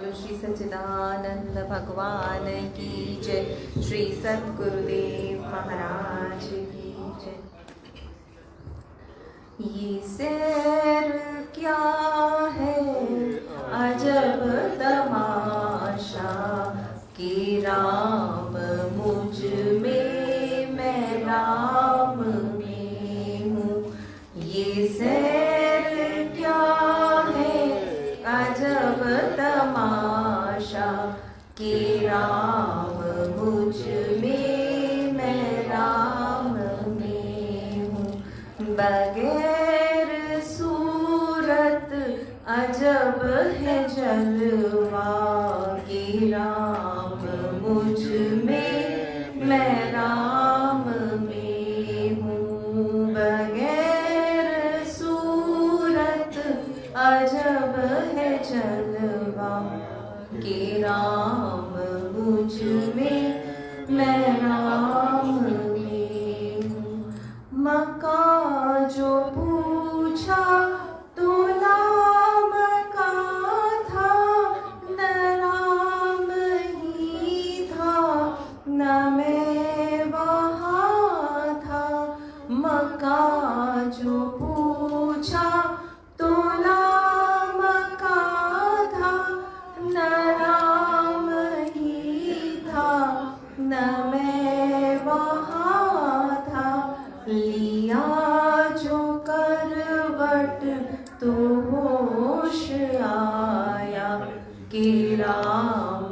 बोलो श्री सच्चिदानंद भगवान की जय। श्री सद्गुरुदेव महाराज की जय। ये सैर क्या है अजब तमाशा कि राम मुझ में मैं राम में हूँ। ये सैर क्या है अजब तमाशा कि राम मुझ में मैं राम में हूँ। बगैर सूरत अजब है जलवा कि राम मुझ में मैं राम में हूँ। बगैर सूरत अजब है जलवा कि राम मुझ में मैं राम में हूँ। मक्का जो पूछा तो नाम का था, न राम ही था न मैं वहाँ था। मक्का जो पूछा तो नाम का था, न राम ही था न मैं वहाँ था। लिया जो करवट तो होश आया कि राम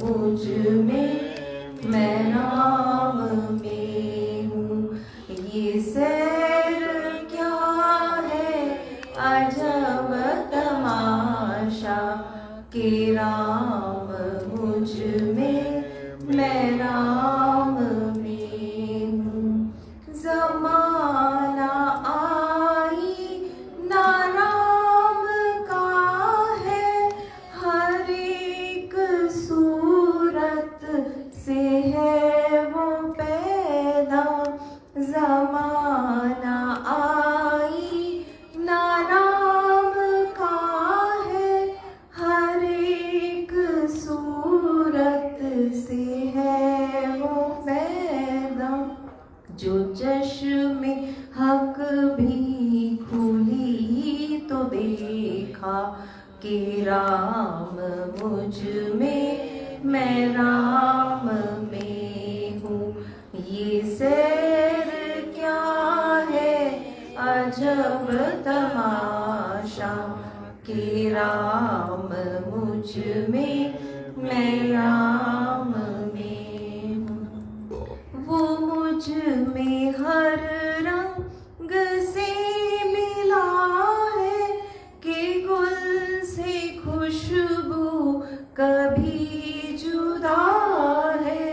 मुझ में मैं राम में हूँ। ये सैर क्या है अजब तमाशा कि राम मुझ में मैं राम में हूँ। ज़माना आई ना राम का है, हर एक सूरत से है वो पैदा। ज़माना आई ना राम का है, हर एक सूरत से है वो पैदा। जो चश्मे हक भी खुली तो देखा कि राम मुझ में मैं राम में हूँ। ये सैर क्या है अजब तमाशा कि राम मुझ में मैं राम में हूँ। वो मुझ में हर रंग से मिला है कि गुल से खुशबू कभी जुदा है।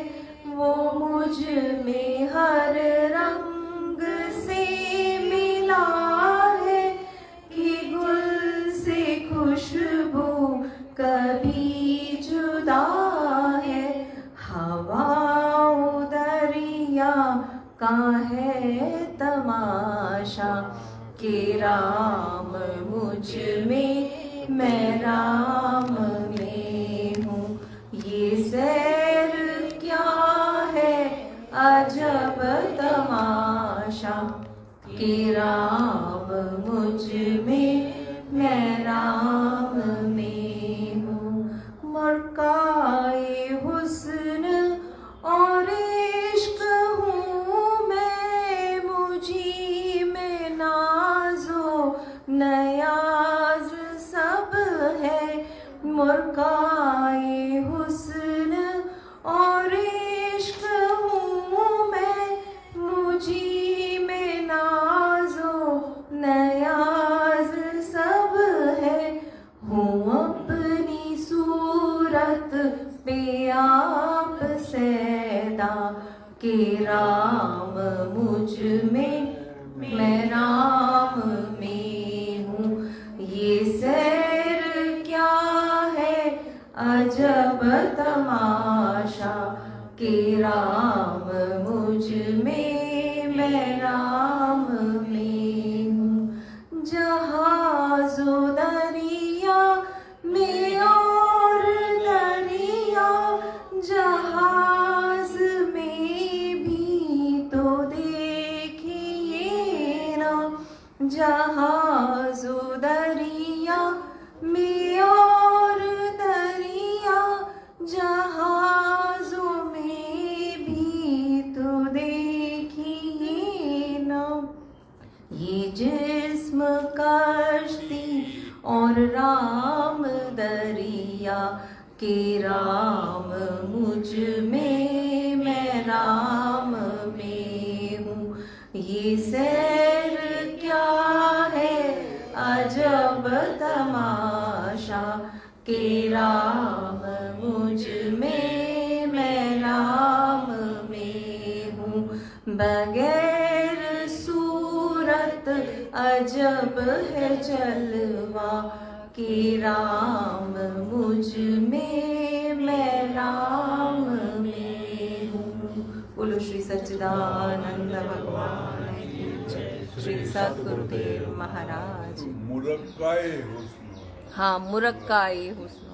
वो मुझ में हर रंग से मिला है कि गुल से खुशबू कभी जुदा है। हवा दरिया का है तमाशा कि राम मुझ में मैं राम में हूँ। ये सैर क्या है अजब तमाशा कि राम मुझ में मैं राम में हूँ। मरकाए हुस्न और इश्क हूँ मैं, मुझी में नाजो नयाज सब है। मरकाए हुस्न और इश्क हूँ मैं, मुझी में नाजो नयाज सब है। हूँ अपनी सूरत पे आप सैदा कि राम मुझ में मैं राम में हूँ। ये सैर क्या है अजब तमाशा कि राम मुझ में मैं राम में हूँ। जहाज़ो दरिया में और किया कि राम मुझ में मैं राम में हूँ। ये सैर क्या है अजब तमाशा कि राम मुझ में मैं राम में हूँ। बगैर सूरत अजब है जलवा कि राम मुझ में मैं राम में हूँ। बोलो श्री सच्चिदानंद भगवान की जय। श्री सद्गुरुदेव महाराज। मुरक्काए हुस्न। हाँ, मुरक्काए हुस्न।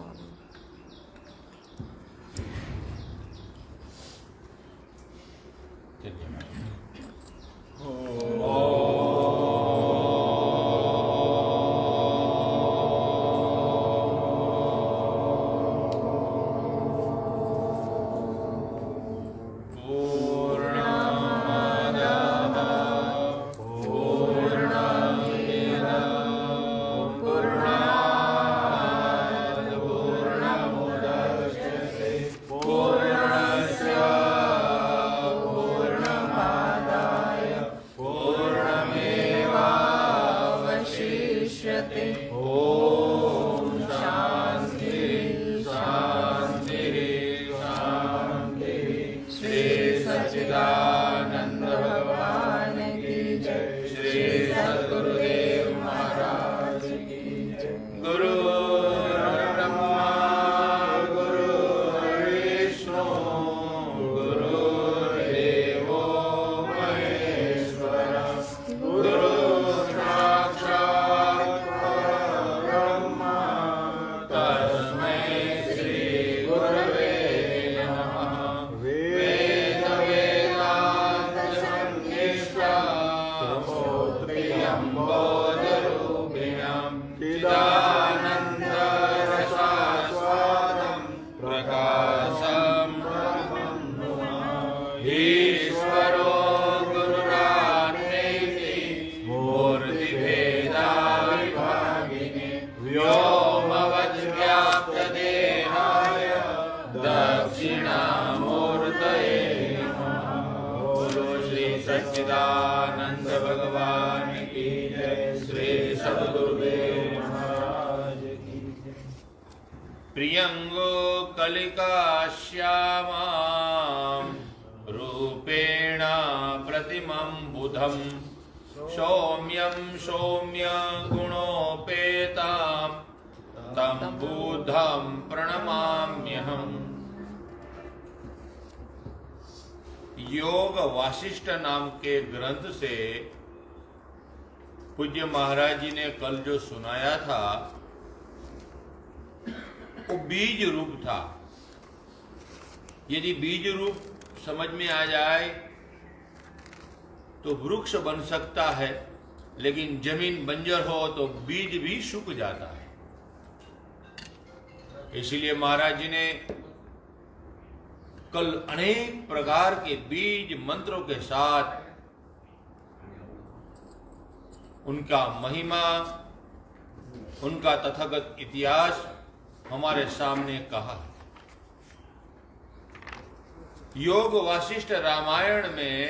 सच्चिदानंद भगवान की जय। श्री सद्गुरुदेव महाराज की जय। प्रियंगो कलिकाश्यामां रूपेण प्रतिमं बुधं सौम्यं सौम्य गुणोपेतां तं बुद्धं प्रणमाम्यहम्। योग वासिष्ठ नाम के ग्रंथ से पूज्य महाराज जी ने कल जो सुनाया था वो बीज रूप था। यदि बीज रूप समझ में आ जाए तो वृक्ष बन सकता है, लेकिन जमीन बंजर हो तो बीज भी सूख जाता है। इसलिए महाराज जी ने कल अनेक प्रकार के बीज मंत्रों के साथ उनका महिमा, उनका तथागत इतिहास हमारे सामने कहा। योग वासिष्ठ रामायण में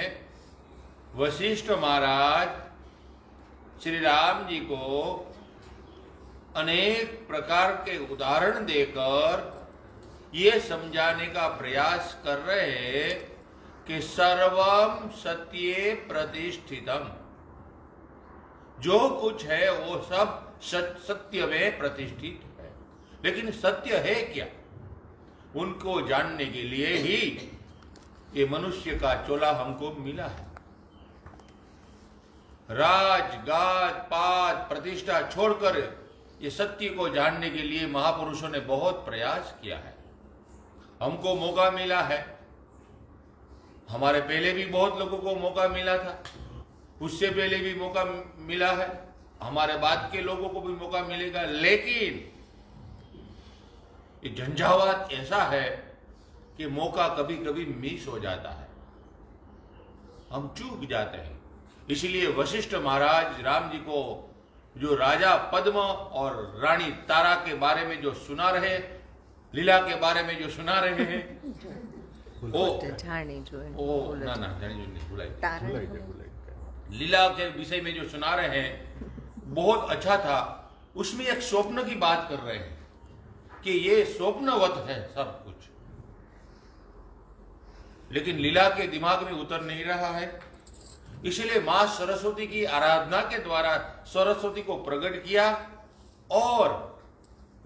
वशिष्ठ महाराज श्री राम जी को अनेक प्रकार के उदाहरण देकर ये समझाने का प्रयास कर रहे हैं कि सर्वम सत्ये प्रतिष्ठितम, जो कुछ है वो सब सत्य में प्रतिष्ठित है। लेकिन सत्य है क्या, उनको जानने के लिए ही ये मनुष्य का चोला हमको मिला है। राज गाज पाद प्रतिष्ठा छोड़कर ये सत्य को जानने के लिए महापुरुषों ने बहुत प्रयास किया है। हमको मौका मिला है, हमारे पहले भी बहुत लोगों को मौका मिला था, उससे पहले भी मौका मिला है, हमारे बाद के लोगों को भी मौका मिलेगा। लेकिन ये झंझावात ऐसा है कि मौका कभी कभी मिस हो जाता है, हम चूक जाते हैं। इसलिए वशिष्ठ महाराज राम जी को जो राजा पद्म और रानी तारा के बारे में जो सुना रहे, लीला के बारे में जो सुना रहे हैं वो जाने जो है ओ ना ना जाने जो नहीं भुलाई तारण लीला के विषय में जो सुना रहे हैं बहुत अच्छा था। उसमें एक स्वप्न की बात कर रहे हैं कि ये स्वप्नवत है सब कुछ, लेकिन लीला के दिमाग में उतर नहीं रहा है। इसलिए मां सरस्वती की आराधना के द्वारा सरस्वती को प्रकट किया और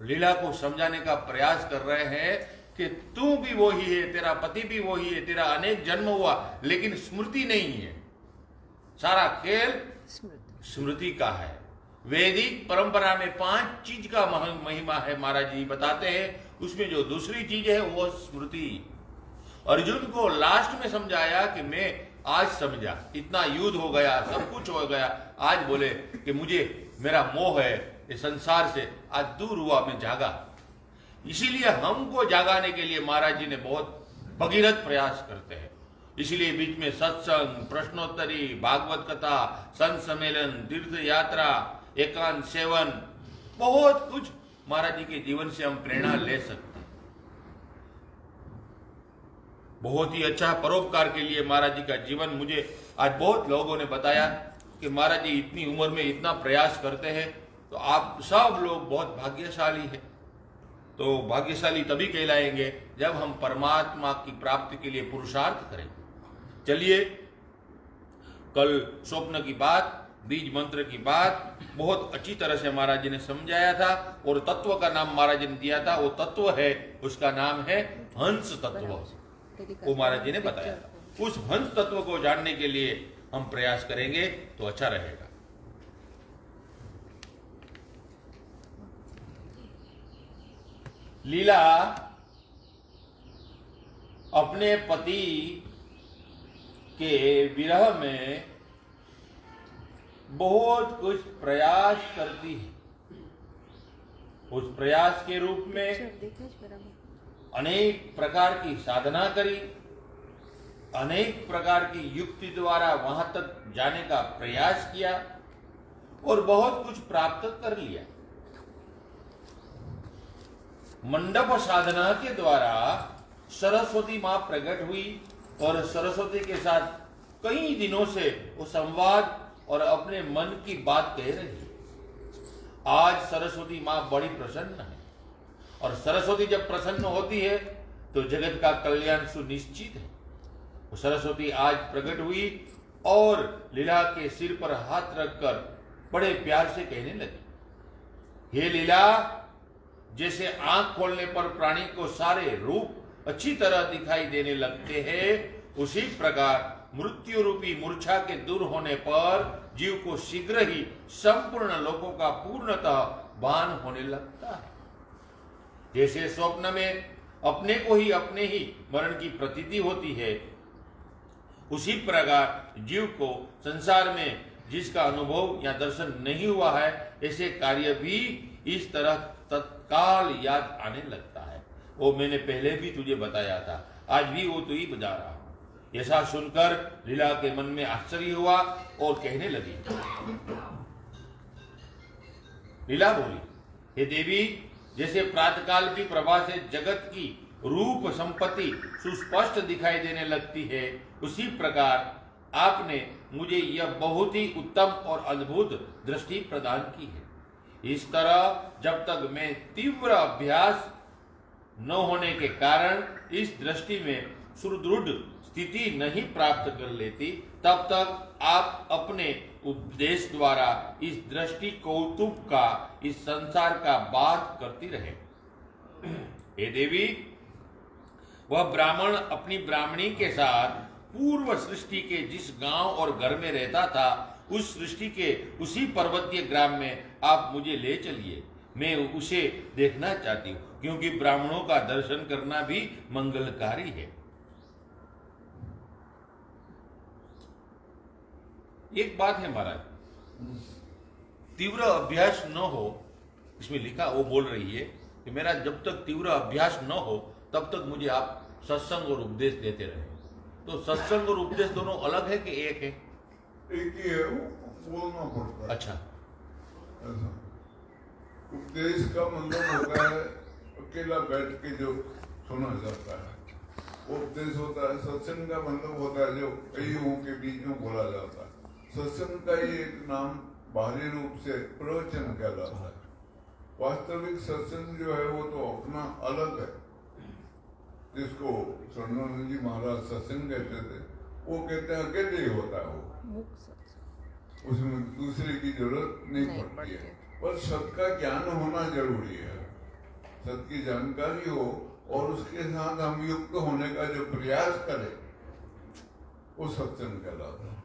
लीला को समझाने का प्रयास कर रहे हैं कि तू भी वही है, तेरा पति भी वही है, तेरा अनेक जन्म हुआ लेकिन स्मृति नहीं है। सारा खेल स्मृति का है। वैदिक परंपरा में 5 चीज का महिमा है, महाराज जी बताते हैं। उसमें जो दूसरी चीज है वो स्मृति। अर्जुन को लास्ट में समझाया कि मैं आज समझा, इतना युद्ध हो गया, सब कुछ हो गया, आज बोले कि मुझे मेरा मोह है इस संसार से, आज दूर हुआ, मैं जागा। इसीलिए हमको जागाने के लिए महाराज जी ने बहुत भगीरथ प्रयास करते हैं। इसीलिए बीच में सत्संग, प्रश्नोत्तरी, भागवत कथा, संत सम्मेलन, तीर्थ यात्रा, एकांत सेवन, बहुत कुछ महाराज जी के जीवन से हम प्रेरणा ले सकते हैं। बहुत ही अच्छा परोपकार के लिए महाराज जी का जीवन मुझे आज बहुत लोगों ने बताया कि महाराज जी इतनी उम्र में इतना प्रयास करते हैं, तो आप सब लोग बहुत भाग्यशाली हैं। तो भाग्यशाली तभी कहलाएंगे जब हम परमात्मा की प्राप्ति के लिए पुरुषार्थ करें। चलिए, कल स्वप्न की बात, बीज मंत्र की बात बहुत अच्छी तरह से महाराज जी ने समझाया था और तत्व का नाम महाराज जी ने दिया था। वो तत्व है, उसका नाम है हंस तत्व, वो महाराज जी ने बताया था। उस हंस तत्व को जानने के लिए हम प्रयास करेंगे तो अच्छा रहेगा। लीला अपने पति के विरह में बहुत कुछ प्रयास करती है। उस प्रयास के रूप में अनेक प्रकार की साधना करी, अनेक प्रकार की युक्ति द्वारा वहां तक जाने का प्रयास किया और बहुत कुछ प्राप्त कर लिया। मंडप साधना के द्वारा सरस्वती मां प्रकट हुई और सरस्वती के साथ कई दिनों से वो संवाद और अपने मन की बात कह रही है। आज सरस्वती मां बड़ी प्रसन्न है और सरस्वती जब प्रसन्न होती है तो जगत का कल्याण सुनिश्चित है। वो सरस्वती आज प्रकट हुई और लीला के सिर पर हाथ रखकर बड़े प्यार से कहने लगी, हे लीला, जैसे आंख खोलने पर प्राणी को सारे रूप अच्छी तरह दिखाई देने लगते हैं, उसी प्रकार मृत्यु रूपी मूर्छा के दूर होने पर जीव को शीघ्र ही संपूर्ण लोकों का पूर्णतः भान होने लगता है। जैसे स्वप्न में अपने ही मरण की प्रतीति होती है, उसी प्रकार जीव को संसार में जिसका अनुभव या दर्शन नहीं हुआ है, ऐसे कार्य भी इस तरह तत्काल याद आने लगता है। वो मैंने पहले भी तुझे बताया था, आज भी वो तो ही बता रहा हूं। ऐसा सुनकर लीला के मन में आश्चर्य हुआ और कहने लगी, लीला बोली, हे देवी, जैसे प्रातःकाल की प्रभा से जगत की रूप संपत्ति सुस्पष्ट दिखाई देने लगती है, उसी प्रकार आपने मुझे यह बहुत ही उत्तम और अद्भुत दृष्टि प्रदान की है। इस तरह जब तक मैं तीव्र अभ्यास न होने के कारण इस दृष्टि में सुदृढ़ स्थिति नहीं प्राप्त कर लेती, तब तक आप अपने उपदेश द्वारा इस दृष्टि कौतुक का, इस संसार का बात करती रहे। हे देवी, वह ब्राह्मण अपनी ब्राह्मणी के साथ पूर्व सृष्टि के जिस गांव और घर में रहता था, उस सृष्टि के उसी पर्वतीय ग्राम में आप मुझे ले चलिए। मैं उसे देखना चाहती हूं, क्योंकि ब्राह्मणों का दर्शन करना भी मंगलकारी है। एक बात है महाराज, तीव्र अभ्यास न हो, इसमें लिखा, वो बोल रही है कि मेरा जब तक तीव्र अभ्यास न हो तब तक मुझे आप सत्संग और उपदेश देते रहे। तो सत्संग और उपदेश दोनों अलग है कि एक है? एक ही है, वो बोलना पड़ता है। अच्छा, ऐसा उपदेश का मतलब होता है अकेला बैठ के जो सुना जाता है वो उपदेश होता है। सत्संग का मतलब होता है जो कईयों के बीच में बोला जाता है। सत्संग का ही एक नाम बाहरी रूप से प्रवचन कहलाता है। वास्तविक सत्संग जो है वो तो अपना अलग है, जिसको स्वर्णानंद जी महाराज सत्संग कहते थे, वो कहते हैं अकेले ही होता है वो, उसमें दूसरे की जरूरत नहीं पड़ती है। पर सत का ज्ञान होना जरूरी है, सत की जानकारी हो और उसके साथ हम युक्त होने का जो प्रयास करें वो सत्संग कहलाता है।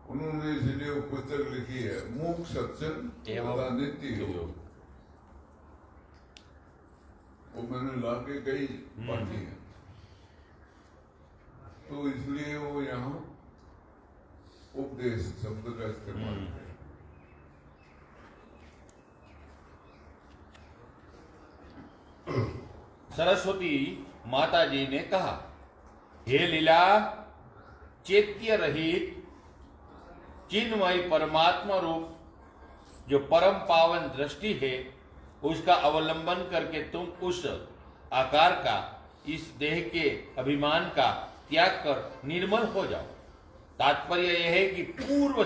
उन्होंने इसलिए वो पुस्तक लिखी है मूक सत्संग तथा नित्य योग। वो मैंने ला के कई पढ़ी है, तो इसलिए वो यहाँ उपदेश शब्द का इस्तेमाल है। सरस्वती माता जी ने कहा, हे लीला चैत्य रहित चिन्मय परमात्मा रूप जो परम पावन दृष्टि है, उसका अवलंबन करके तुम उस आकार का, इस देह के अभिमान का त्याग कर निर्मल हो जाओ। तात्पर्य यह है कि पूर्व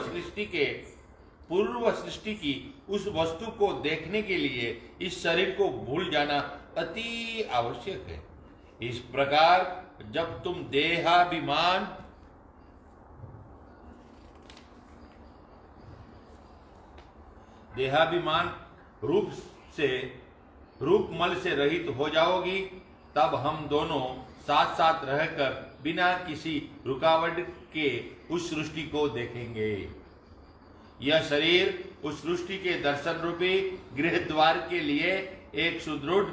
सृष्टि की उस वस्तु को देखने के लिए इस शरीर को भूल जाना अति आवश्यक है। इस प्रकार जब तुम देहाभिमान रूपमल से रहित हो जाओगी, तब हम दोनों साथ साथ रहकर बिना किसी रुकावट के उस सृष्टि को देखेंगे। यह शरीर उस सृष्टि के दर्शन रूपी गृह द्वार के लिए एक सुदृढ़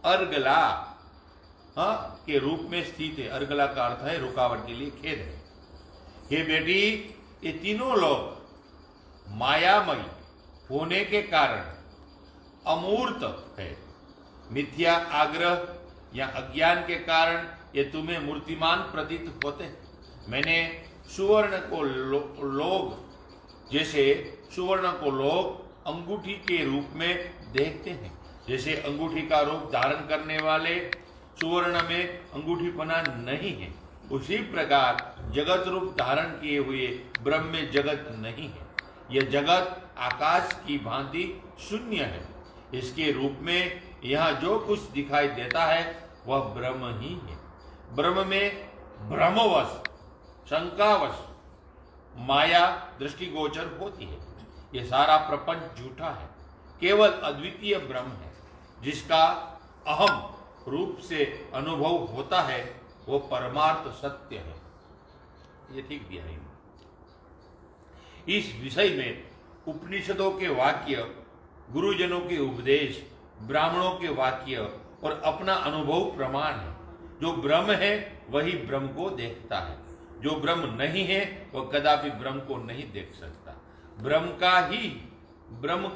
अर्गला के रूप में स्थित है। अर्गला का अर्थ है रुकावट के लिए खेद है। हे बेटी, ये तीनों लोग मायामयी होने के कारण अमूर्त है। मिथ्या आग्रह या अज्ञान के कारण ये तुम्हें मूर्तिमान प्रतीत होते हैं। मैंने सुवर्ण को लोग अंगूठी के रूप में देखते हैं। जैसे अंगूठी का रूप धारण करने वाले सुवर्ण में अंगूठीपना नहीं है, उसी प्रकार जगत रूप धारण किए हुए ब्रह्म में जगत नहीं है। यह जगत आकाश की भांति शून्य है। इसके रूप में यहाँ जो कुछ दिखाई देता है वह ब्रह्म ही है। ब्रह्म में भ्रमवश, शंकावश माया दृष्टिगोचर होती है। यह सारा प्रपंच झूठा है। केवल अद्वितीय ब्रह्म है, जिसका अहम रूप से अनुभव होता है, वो परमार्थ सत्य है। ये ठीक दिया है। इस विषय में उपनिषदों के वाक्य, गुरुजनों के उपदेश, ब्राह्मणों के वाक्य और अपना अनुभव प्रमाण है। जो ब्रह्म है वही ब्रह्म को देखता है। जो ब्रह्म नहीं है वह कदापि ब्रह्म को नहीं देख सकता। ब्रह्म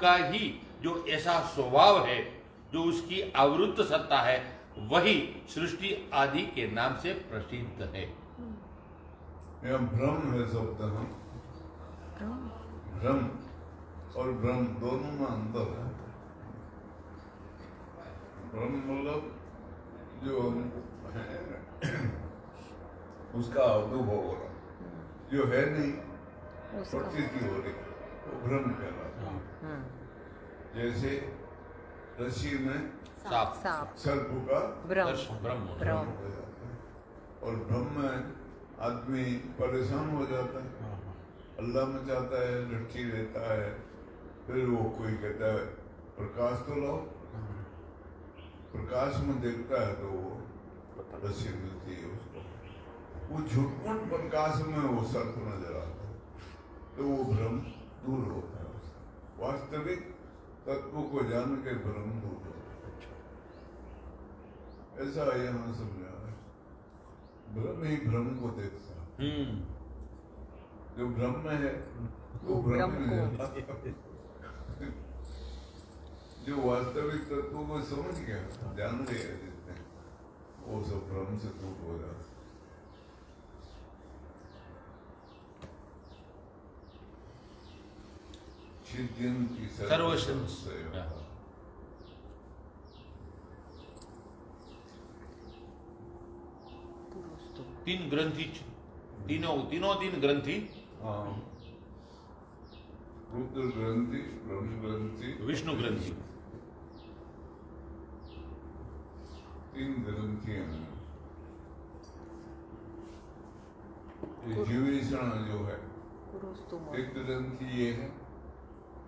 का ही जो ऐसा स्वभाव है, जो उसकी आवृत्त सत्ता है, वही सृष्टि आदि के नाम से प्रसिद्ध है। यह ब्रह्म है शब्द है। ब्रह्म और ब्रह्म दोनों में अंतर है। ब्रह्म मतलब जो है उसका अनुभव हो रहा, जो है नहीं प्रतीति हो रही, वो ब्रह्म कहलाता है। जैसे रस्सी में सर्प का ब्रह्म और ब्रह्म में आदमी परेशान हो जाता है, अल्लाह में जाता है, लट्ठी लेता है, फिर वो कोई कहता है प्रकाश तो लाओ, प्रकाश में देखता है तो वो रस्सी मिलती है उसको। वो झुटपुट प्रकाश में वो सर्प नजर आता है, तो वो भ्रम दूर होता है उसका। वास्तविक तत्व को जान के भ्रम दूर होता है। ऐसा यहाँ समझा है। ब्रह्म ही भ्रम को देखता है। जो ब्रह्म है वो ब्रह्म है। जो वास्तविक तत्व को समझ गया, जान गया जितने, वो सब भ्रम से दूर हो जाता है। सिद्धियंति सर्वसंशयः। तीन ग्रंथि तीनों तीन ग्रंथि हाँ, रुद्र ग्रंथि, ब्रह्म ग्रंथि, विष्णु ग्रंथि, तीन ग्रंथियां हैं। ये जीवेषणा जो है, एक ग्रंथि ये है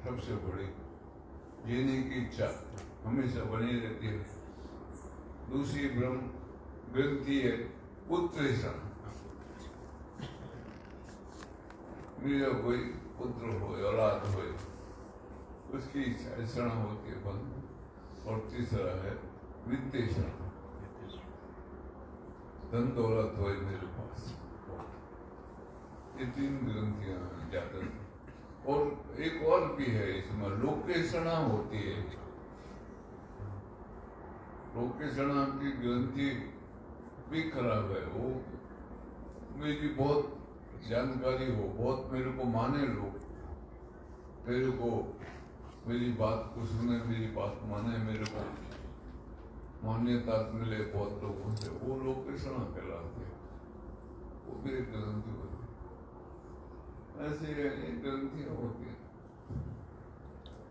सबसे बड़ी, जीने की इच्छा हमेशा बनी रहती है। दूसरी ब्रह्म ग्रंथि है पुत्रेषणा, मेरा कोई पुत्र हो, औलाद हो, उसकी इच्छा होती है बंद। और तीसरा है वित्तेषणा, धन दौलत हो मेरे पास। ये तीन ग्रंथियां ज्यादा। और एक और भी है इसमें, लोकेषणा होती है। लोकेषणा की ग्रंथि भी खराब है। वो मेरी बहुत जानकारी हो, बहुत मेरे को माने लोग, मेरे को मेरी बात को सुने, मेरी बात माने, मेरे को मान्यता मिले बहुत लोगों से, वो लोकेषणा कहलाते हैं। वो भी एक ग्रंथि होती है। ऐसे ये ग्रंथियां होती हैं,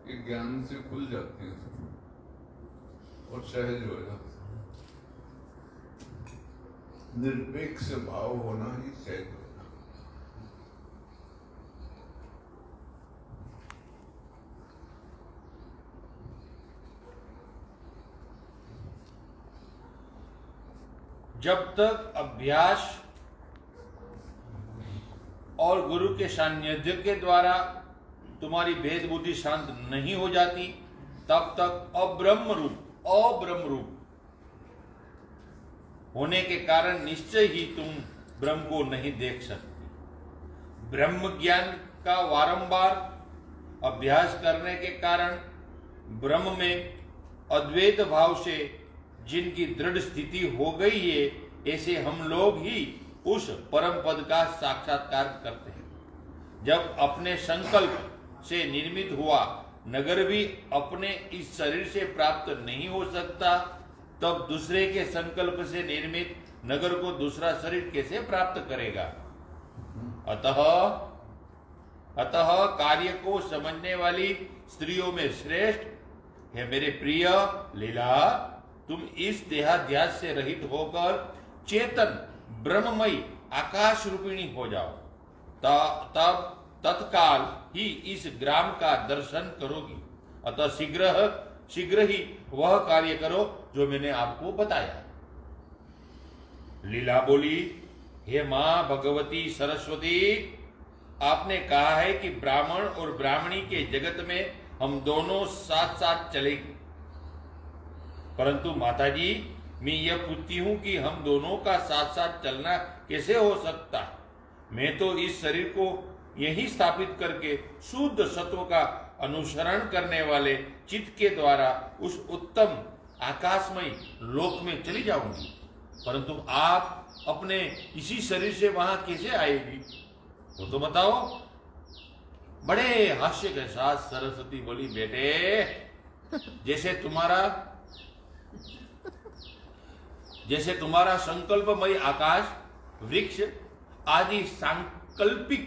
ये ज्ञान से खुल जाती हैं और सहज हो जाते हैं। निरपेक्ष भाव होना ही सहज होना। जब तक अभ्यास और गुरु के सान्निध्य के द्वारा तुम्हारी भेद बुद्धि शांत नहीं हो जाती, तब तक अब्रह्म रूप होने के कारण निश्चय ही तुम ब्रह्म को नहीं देख सकते। ब्रह्म ज्ञान का वारंबार अभ्यास करने के कारण ब्रह्म में अद्वैत भाव से जिनकी दृढ़ स्थिति हो गई है, ऐसे हम लोग ही उस परम पद का साक्षात्कार करते हैं। जब अपने संकल्प से निर्मित हुआ नगर भी अपने इस शरीर से प्राप्त नहीं हो सकता, तब दूसरे के संकल्प से निर्मित नगर को दूसरा शरीर कैसे प्राप्त करेगा? अतः कार्य को समझने वाली स्त्रियों में श्रेष्ठ है मेरे प्रिय लीला, तुम इस देहाध्यास से रहित होकर चेतन ब्रह्ममयी आकाश रूपिणी हो जाओ। तब तत्काल ही इस ग्राम का दर्शन करोगी। अतः शीघ्र ही वह कार्य करो जो मैंने आपको बताया। लीला बोली, हे मां भगवती सरस्वती, आपने कहा है कि ब्राह्मण और ब्राह्मणी के जगत में हम दोनों साथ साथ चलेंगे, परंतु माताजी मैं यह पूछती हूं कि हम दोनों का साथ साथ चलना कैसे हो सकता है? मैं तो इस शरीर को यही स्थापित करके शुद्ध सत्व का अनुसरण करने वाले चित्त के द्वारा उस उत्तम आकाशमय लोक में चली जाऊंगी, परंतु आप अपने इसी शरीर से वहां कैसे आएगी? वो तो बताओ। बड़े हास्य के साथ सरस्वती बोली, बेटे जैसे तुम्हारा संकल्पमय आकाश वृक्ष आदि सांकल्पिक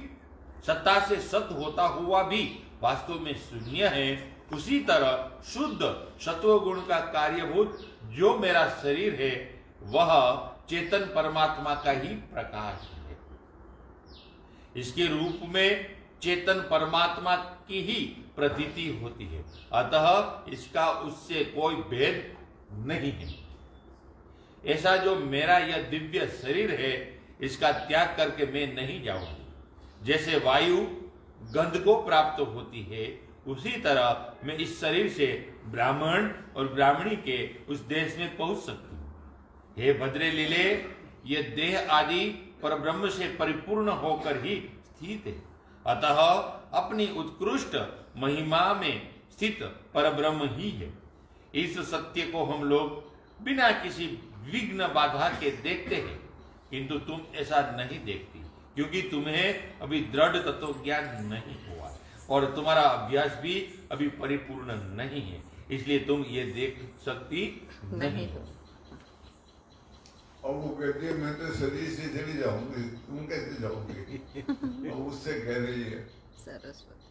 सत्ता से सत होता हुआ भी वास्तव में शून्य है, उसी तरह शुद्ध सत्व गुण का कार्यभूत जो मेरा शरीर है वह चेतन परमात्मा का ही प्रकाश है। इसके रूप में चेतन परमात्मा की ही प्रतीति होती है, अतः इसका उससे कोई भेद नहीं है। ऐसा जो मेरा यह दिव्य शरीर है, इसका त्याग करके मैं नहीं जाऊंगी। जैसे वायु गंध को प्राप्त होती है, उसी तरह मैं इस शरीर से ब्राह्मण और ब्राह्मणी के उस देश में पहुंच सकती हूँ। हे भद्रे लीले, यह देह आदि पर ब्रह्म से परिपूर्ण होकर ही स्थित है, अतः अपनी उत्कृष्ट महिमा में स्थित परब्रह्म ही है। इस सत्य को हम लोग बिना किसी विघ्न बाधा के देखते हैं, किंतु तुम ऐसा नहीं देखती, क्योंकि तुम्हें अभी दृढ़ तत्व ज्ञान नहीं हुआ और तुम्हारा अभ्यास भी अभी परिपूर्ण नहीं है, इसलिए तुम ये देख सकती नहीं हो। और वो कहती है मैं तो शरीर से चली जाऊंगी, तुम कैसे जाओगी? और उससे कह रही है सरस्वती।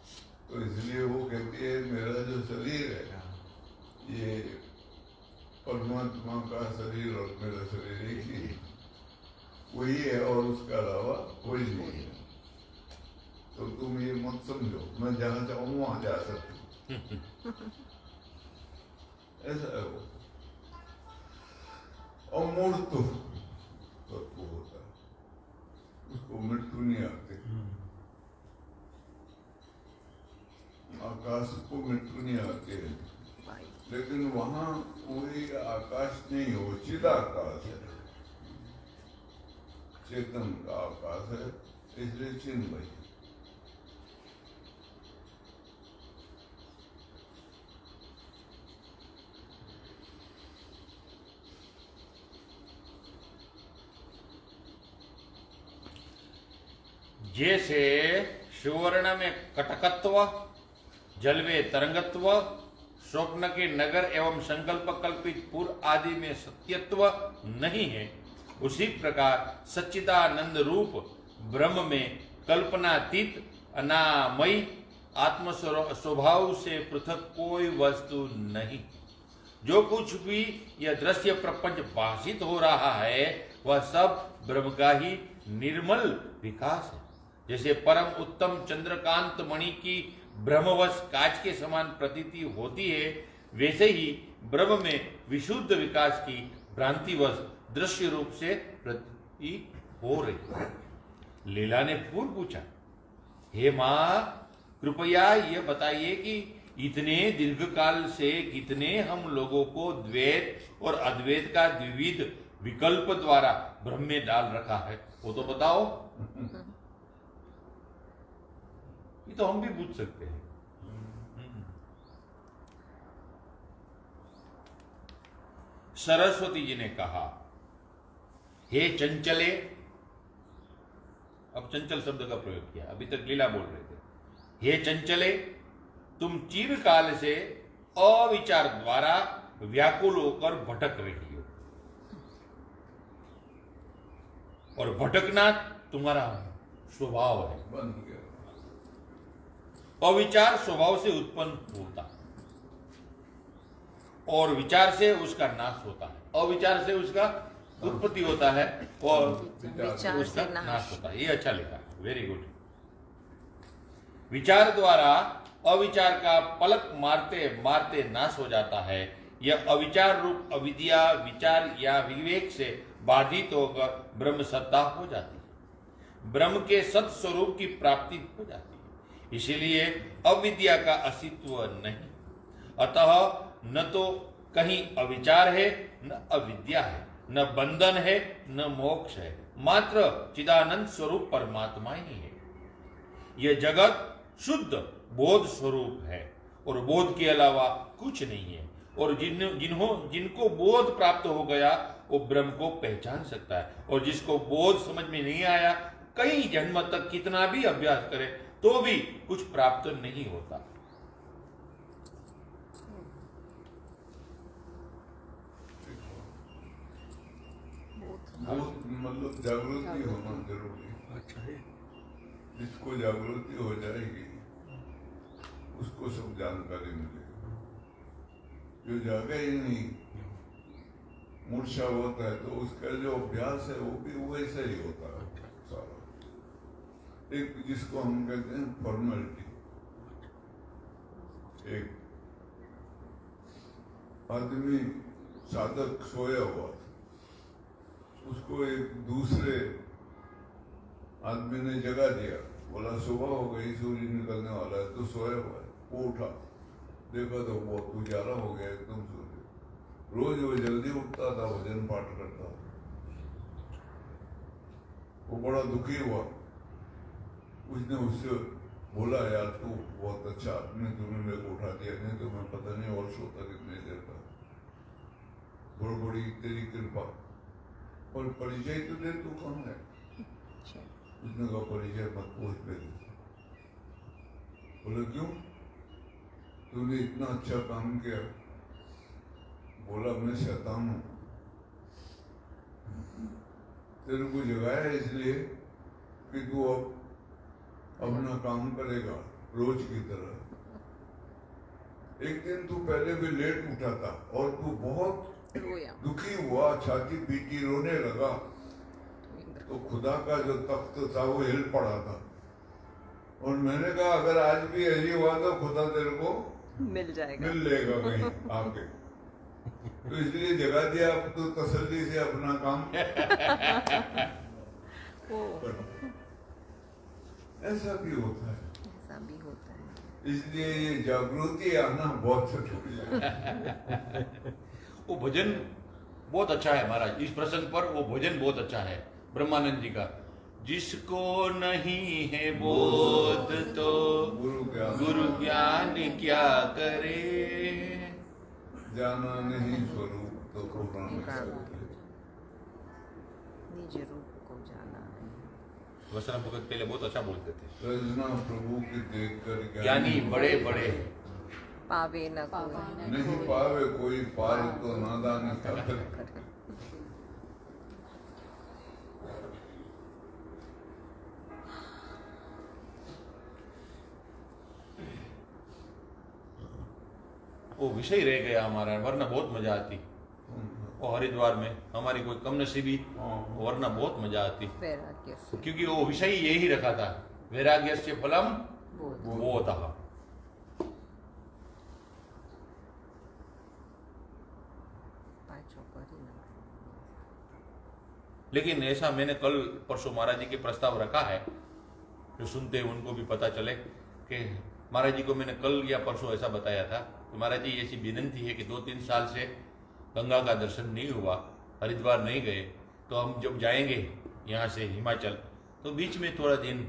तो इसलिए वो कहती है मेरा जो शरीर है ये परमात्मा का शरीर और मेरा शरीर एक ही है, वही है और उसके अलावा कोई नहीं है। तो तुम ये मत समझो मैं जहाँ चाहूँ वहाँ जा सकती हूँ। ऐसा है वो। अमूर्त तत्व होता है, उसको मृत्यु नहीं आती। आकाश को मृत्यु नहीं आती है, लेकिन वहाँ कोई आकाश नहीं हो, चिदाकाश है, चेतन का आकाश है, इसलिए चिन्मय। जैसे सुवर्ण में कटकत्व, जल में तरंगत्व, स्वप्न के नगर एवं संकल्प कल्पित पूर्व आदि में सत्यत्व नहीं है, उसी प्रकार सच्चिदानंद रूप ब्रह्म में कल्पनातीत अनामयी आत्म स्वभाव से पृथक कोई वस्तु नहीं। जो कुछ भी यह दृश्य प्रपंच भाषित हो रहा है वह सब ब्रह्म का ही निर्मल विकास है। जैसे परम उत्तम चंद्रकांत मणि की ब्रह्मवश कांच के समान प्रतीति होती है, वैसे ही ब्रह्म में विशुद्ध विकास की भ्रांतिवश दृश्य रूप से प्रतीति हो रही है। लीला ने पूर्व पूछा, हे माँ कृपया यह बताइए कि इतने दीर्घ काल से कितने हम लोगों को द्वैत और अद्वैत का द्विविध विकल्प द्वारा ब्रह्म में डाल रखा है, वो तो बताओ। ये तो हम भी पूछ सकते हैं। सरस्वती जी ने कहा, हे चंचले, अब चंचल शब्द का प्रयोग किया, अभी तक लीला बोल रहे थे। हे चंचले, तुम चिरकाल से अविचार द्वारा व्याकुल होकर भटक रही हो, और भटकना तुम्हारा स्वभाव है। बंद गया। अविचार स्वभाव से उत्पन्न होता है और विचार से उसका नाश होता है। अविचार से उसका उत्पत्ति होता है और विचार उसका से नाश होता है। ये अच्छा लिखा, वेरी गुड। विचार द्वारा अविचार का पलक मारते मारते नाश हो जाता है। यह अविचार रूप अविद्या विचार या विवेक से बाधित होकर ब्रह्म सत्ता हो जाती है, ब्रह्म के सत स्वरूप की प्राप्ति हो जाती है। इसीलिए अविद्या का अस्तित्व नहीं। अतः न तो कहीं अविचार है, न अविद्या है, न बंधन है, न मोक्ष है, मात्र चिदानंद स्वरूप परमात्मा ही है। यह जगत शुद्ध बोध स्वरूप है और बोध के अलावा कुछ नहीं है। और जिनको बोध प्राप्त हो गया वो ब्रह्म को पहचान सकता है, और जिसको बोध समझ में नहीं आया कई जन्म तक कितना भी अभ्यास करे तो भी कुछ प्राप्त नहीं होता। मतलब जागृति होना जरूरी है। अच्छा है। जिसको जागृति हो जाएगी उसको सब जानकारी मिलेगी। जो जागा ही नहीं, मूर्छा होता है, तो उसका जो अभ्यास है वो भी वैसा ही होता है सारा। एक जिसको हम कहते हैं फॉर्मेलिटी। एक आदमी साधक सोया हुआ, उसको एक दूसरे आदमी ने जगा दिया, बोला सुबह हो गई, सूर्य निकलने वाला है, तो सोया हुआ है। वो उठा, देखा तो बहुत उजाला हो गया एकदम सूर्य। रोज वो जल्दी उठता था, भजन पाठ करता था। वो बड़ा दुखी हुआ। उसने उससे बोला, यार तू बहुत अच्छा आदमी, तूने मेरे को उठा दिया, नहीं तो मैं पता नहीं और सोता कितने देर का। बड़ी बड़ी तेरी कृपा, और परिचय तो दे, तू कौन है? उसने कहा परिचय मत पूछ मेरे। बोले क्यों? तूने इतना अच्छा काम किया। बोला मैं शैतान हूँ। तेरे को जगाया इसलिए कि तू अब अपना काम करेगा रोज की तरह। एक दिन तू पहले भी लेट उठा था और तू बहुत रोया। दुखी हुआ, छाती पीटी, रोने लगा, तो खुदा का जो तख्त था वो हिल पड़ा था। और मैंने कहा अगर आज भी ऐसी हुआ तो खुदा तेरे को मिल जाएगा, मिल लेगा कहीं आके। तो इसलिए जगा दिया, अब तो तसल्ली से अपना काम वो कर। ऐसा भी होता है, ऐसा भी होता है। इसलिए ये जागृति आना बहुत जरूरी है। वो भजन बहुत अच्छा है महाराज, इस प्रसंग पर वो भजन बहुत अच्छा है ब्रह्मानंद जी का। जिसको नहीं है बोध तो गुरु ज्ञान क्या करे, जाना नहीं स्वरूप तो पुराण निज रूप को जाना है। वसना भगत पहले बहुत अच्छा बोलते थे। रजना प्रभु की देख कर ज्ञानी बड़े बड़े पावे न कोई, नहीं पावे कोई, पाए तो नादान खातर। वो विषय रह गया हमारा, वरना बहुत मजा आती। वो हरिद्वार में हमारी कोई कम नसीबी, वरना बहुत मजा आती, वैराग्य से क्योंकि वो विषय यही रखा था, वैराग्य से फलम बोध। बोधः। पाछो परी न। लेकिन ऐसा मैंने कल परसों महाराज जी के प्रस्ताव रखा है, जो सुनते हैं उनको भी पता चले कि महाराज जी को मैंने कल या परसों ऐसा बताया था कि महाराज जी ऐसी विनंती है कि 2-3 साल से गंगा का दर्शन नहीं हुआ, हरिद्वार नहीं गए, तो हम जब जाएंगे यहाँ से हिमाचल तो बीच में थोड़ा दिन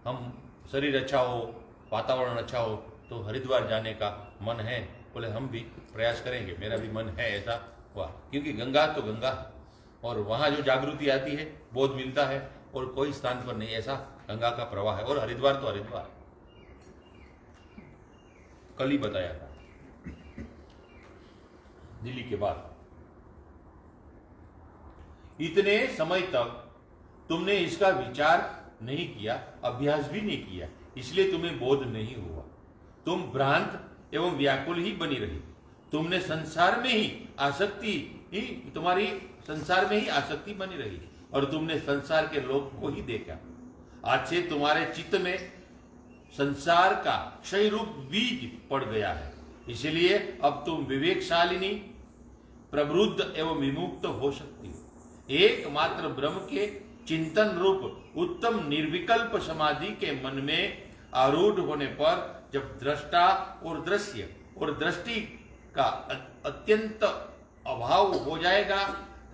हम, शरीर अच्छा हो, वातावरण अच्छा हो, तो हरिद्वार जाने का मन है। बोले हम भी प्रयास करेंगे, मेरा भी मन है। ऐसा हुआ क्योंकि गंगा तो गंगा, और वहाँ जो जागृति आती है, बोध मिलता है, और कोई स्थान पर नहीं ऐसा गंगा का प्रवाह है। और हरिद्वार तो हरिद्वार, कल ही बताया था दिल्ली के बाद। इतने समय तक तुमने इसका विचार नहीं किया, अभ्यास भी नहीं किया, इसलिए तुम्हें बोध नहीं हुआ। तुम भ्रांत एवं व्याकुल ही बनी रही। तुमने संसार में ही आसक्ति ही, तुम्हारी संसार में ही आसक्ति बनी रही, और तुमने संसार के लोक को ही देखा। आज से तुम्हारे चित्त में संसार का क्षय रूप बीज पड़ गया है, इसलिए अब तुम विवेकशालिनी, प्रबुद्ध एवं विमुक्त हो सकती हो। एकमात्र ब्रह्म के चिंतन रूप उत्तम निर्विकल्प समाधि के मन में आरूढ़ होने पर जब दृष्टा और दृश्य और दृष्टि का अत्यंत अभाव हो जाएगा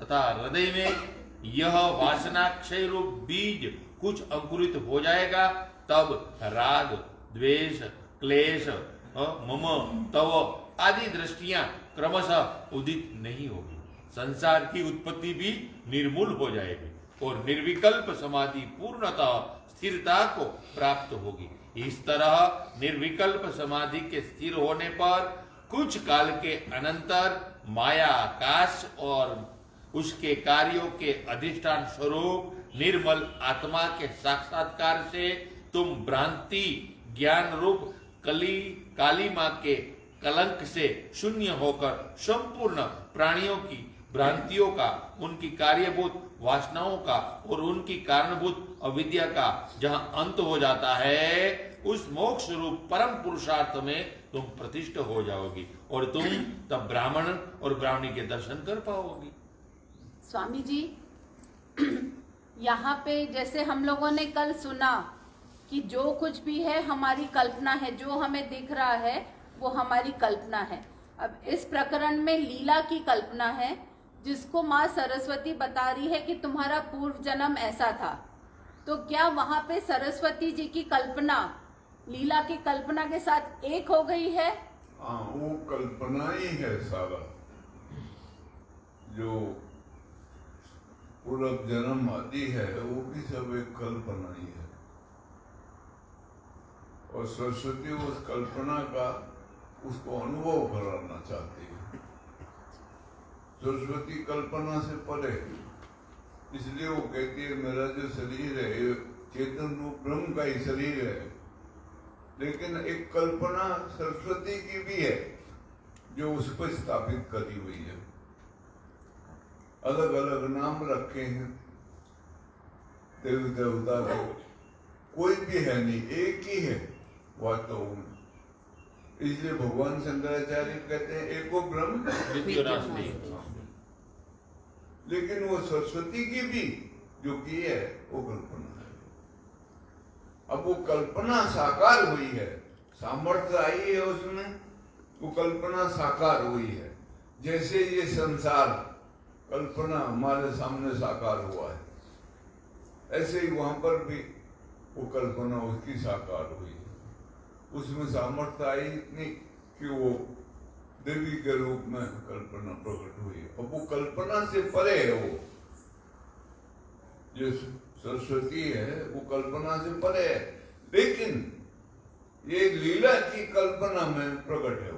तथा हृदय में यह वासना क्षय रूप बीज कुछ अंकुरित हो जाएगा, तब राग, द्वेष, क्लेश, मम, तव आदि दृष्टियां क्रमशः उदित नहीं होगी। संसार की उत्पत्ति भी निर्मूल हो जाएगी और निर्विकल्प समाधि पूर्णतः स्थिरता को प्राप्त होगी। इस तरह निर्विकल्प समाधि के स्थिर होने पर कुछ काल के अनंतर माया आकाश और उसके कार्यों के अधिष्ठान स्वरूप निर्मल आत्मा के साक्षात्कार से तुम भ्रांति ज्ञान रूप कालिमा के कलंक से शून्य होकर संपूर्ण प्राणियों की भ्रांतियों का, उनकी कार्यभूत वासनाओं का और उनकी कारणभूत अविद्या का जहां अंत हो जाता है, उस मोक्ष रूप परम पुरुषार्थ में तुम प्रतिष्ठ हो जाओगी और तुम तब ब्राह्मण और ब्राह्मणी के दर्शन कर पाओगी। स्वामी जी, यहाँ पे जैसे हम लोगों ने कल सुना कि जो कुछ भी है हमारी कल्पना है, जो हमें दिख रहा है वो हमारी कल्पना है। अब इस प्रकरण में लीला की कल्पना है, जिसको माँ सरस्वती बता रही है कि तुम्हारा पूर्व जन्म ऐसा था। तो क्या वहाँ पे सरस्वती जी की कल्पना लीला की कल्पना के साथ एक हो गई है? हाँ, वो कल्पना ही है सारा, जो पूर्व जन्म आदि है वो भी सब एक कल्पना ही है। और सरस्वती उस कल्पना का उसको अनुभव कराना चाहती है। सरस्वती कल्पना से परे, इसलिए वो कहती है मेरा जो शरीर है ये चेतन रूप ब्रह्म का ही शरीर है, लेकिन एक कल्पना सरस्वती की भी है जो उस पर स्थापित करी हुई है। अलग अलग नाम रखे हैं देवी देवता को, कोई भी है नहीं, एक ही है वास्तव में। इसलिए भगवान शंकराचार्य कहते हैं एको ब्रह्म द्वितीयो नास्ति। लेकिन वो सरस्वती की भी जो की है वो कल्पना है। अब वो कल्पना साकार हुई है, सामर्थ्य आई है उसमें, वो कल्पना साकार हुई है। जैसे ये संसार कल्पना हमारे सामने साकार हुआ है, ऐसे ही वहां पर भी वो कल्पना उसकी साकार हुई है। उसमें सामर्थ्य आई इतनी कि वो देवी के रूप में कल्पना प्रकट हुई। अब वो कल्पना से परे है, वो जो सरस्वती है वो कल्पना से परे है, लेकिन ये लीला की कल्पना में प्रकट है।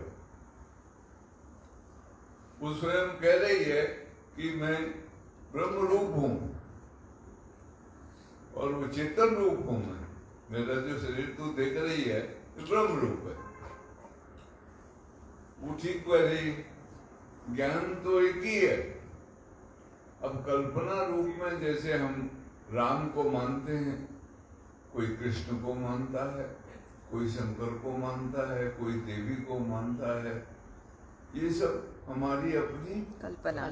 वो स्वयं कह रही है कि मैं ब्रह्म रूप हूं और वो चेतन रूप हूं। मैं, मेरा जो शरीर तू देख रही है ये ब्रह्म रूप है। वो ठीक कह रही, ज्ञान तो एक ही है। अब कल्पना रूप में जैसे हम राम को मानते हैं, कोई कृष्ण को मानता है, कोई शंकर को मानता है, कोई देवी को मानता है, ये सब हमारी अपनी कल्पना।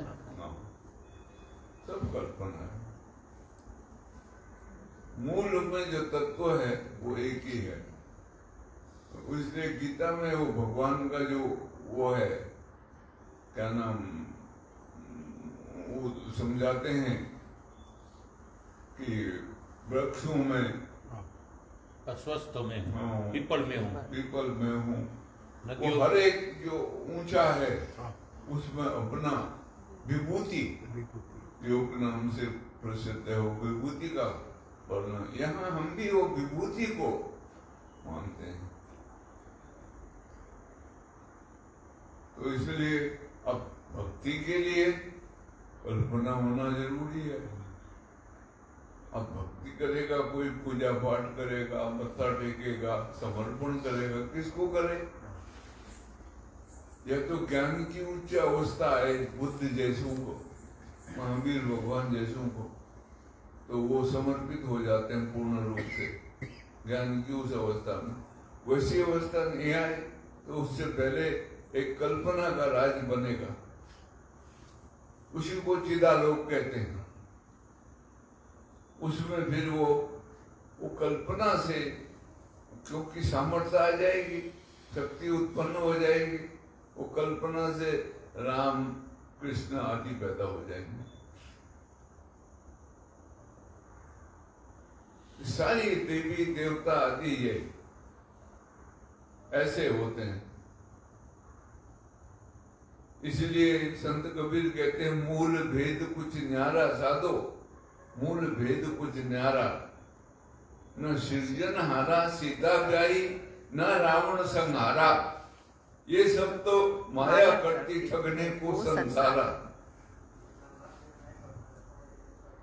सब कल्पना है। मूल में जो तत्व है वो एक ही है। इसलिए गीता में वो भगवान का जो वो है, क्या नाम, वो समझाते हैं कि वृक्षों में अस्वस्थ में हाँ। हूँ, पीपल में हूँ, पीपल में हूँ। नदियों वो हर एक जो ऊंचा है उसमें अपना विभूति योग नाम से प्रसिद्ध है, वो विभूति का वर्णन। यहाँ हम भी वो विभूति को मानते हैं। तो इसलिए अब भक्ति के लिए कल्पना होना जरूरी है। अब भक्ति करेगा, कोई पूजा पाठ करेगा, मत्था टेकेगा, समर्पण करेगा, किसको करे? या तो ज्ञान की उच्च अवस्था है बुद्ध जैसों को, महावीर भगवान जैसों को, तो वो समर्पित हो जाते हैं पूर्ण रूप से ज्ञान की उस अवस्था में। वैसी अवस्था नहीं आए तो उससे पहले एक कल्पना का राज बनेगा, उसी को चिदालोक कहते हैं। उसमें फिर वो कल्पना से, क्योंकि सामर्थ्य आ जाएगी, शक्ति उत्पन्न हो जाएगी, वो कल्पना से राम कृष्ण आदि पैदा हो जाएंगे। सारी देवी देवता आदि ये ऐसे होते हैं। इसलिए संत कबीर कहते हैं मूल भेद कुछ न्यारा साधो, मूल भेद कुछ न्यारा, न सृजन हारा सीता ब्याही, न रावण संहारा। ये सब तो माया करती ठगने को संसारा।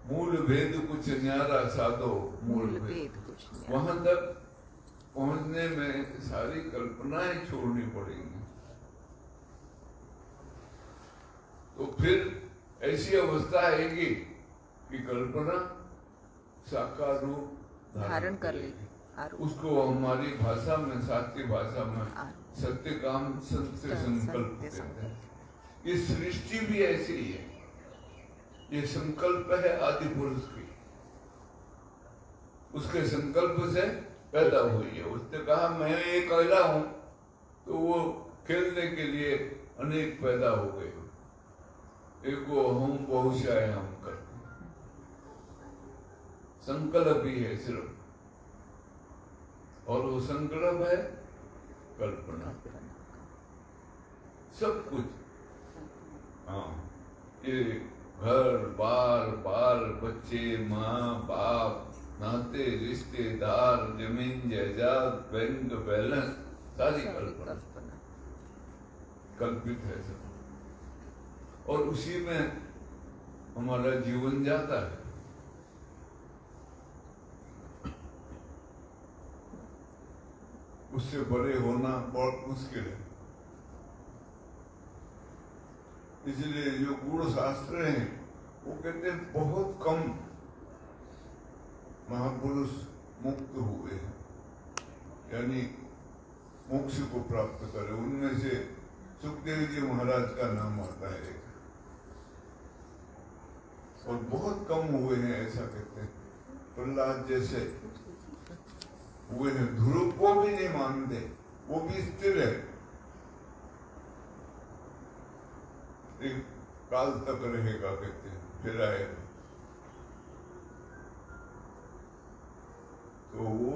मूल भेद कुछ न्यारा साधो, मूल भेद कुछ वहां तक पहुंचने में सारी कल्पनाएं छोड़नी पड़ेंगी। तो फिर ऐसी अवस्था आएगी कि कल्पना साकार रूप धारण कर लेगी। उसको हमारी भाषा में, शास्त्रीय भाषा में सत्य काम सत्य संकल्प कहते हैं। ये सृष्टि भी ऐसी ही है। ये संकल्प है आदि पुरुष की, उसके संकल्प से पैदा हुई है। उसने कहा मैं एक अकेला हूं, तो वो खेलने के लिए अनेक पैदा हो गए। एको हम बहुशाय हम करते, संकल्प ही है सिर्फ, और वो संकल्प है कल्पना। सब कुछ, हाँ, ये घर बार बाल बच्चे, माँ बाप, नाते रिश्तेदार, जमीन जायदाद, बैंक बैलेंस, सारी कल्पना, कल्पित है सब। और उसी में हमारा जीवन जाता है। उससे बड़े होना बहुत मुश्किल है। इसलिए जो गूढ़ शास्त्र हैं वो कहते हैं बहुत कम महापुरुष मुक्त हुए हैं, यानी मोक्ष को प्राप्त करे। उनमें से सुखदेव जी महाराज का नाम आता है एक, और बहुत कम हुए हैं ऐसा कहते हैं। प्रहलाद जैसे हुए हैं, ध्रुव को भी नहीं मानते, वो भी स्थिर है, एक काल तक रहेगा कहते हैं, फिर आएगा। तो वो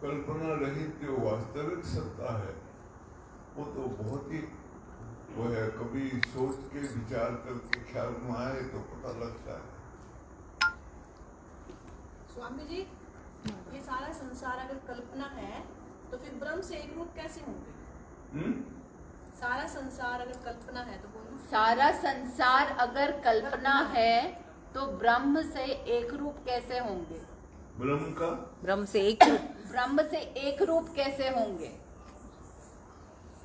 कल्पना रहित जो वास्तविक सत्ता है वो तो बहुत ही वो है, कभी सोच के विचार करके ख्याल में आए तो पता लगता है। स्वामी जी, ये सारा संसार अगर कल्पना है तो फिर ब्रह्म से एक रूप कैसे होंगे? सारा संसार अगर कल्पना है तो बोलो। सारा संसार अगर कल्पना है तो ब्रह्म से एक रूप कैसे होंगे? ब्रह्म से एक रूप, ब्रह्म से एक रूप कैसे होंगे?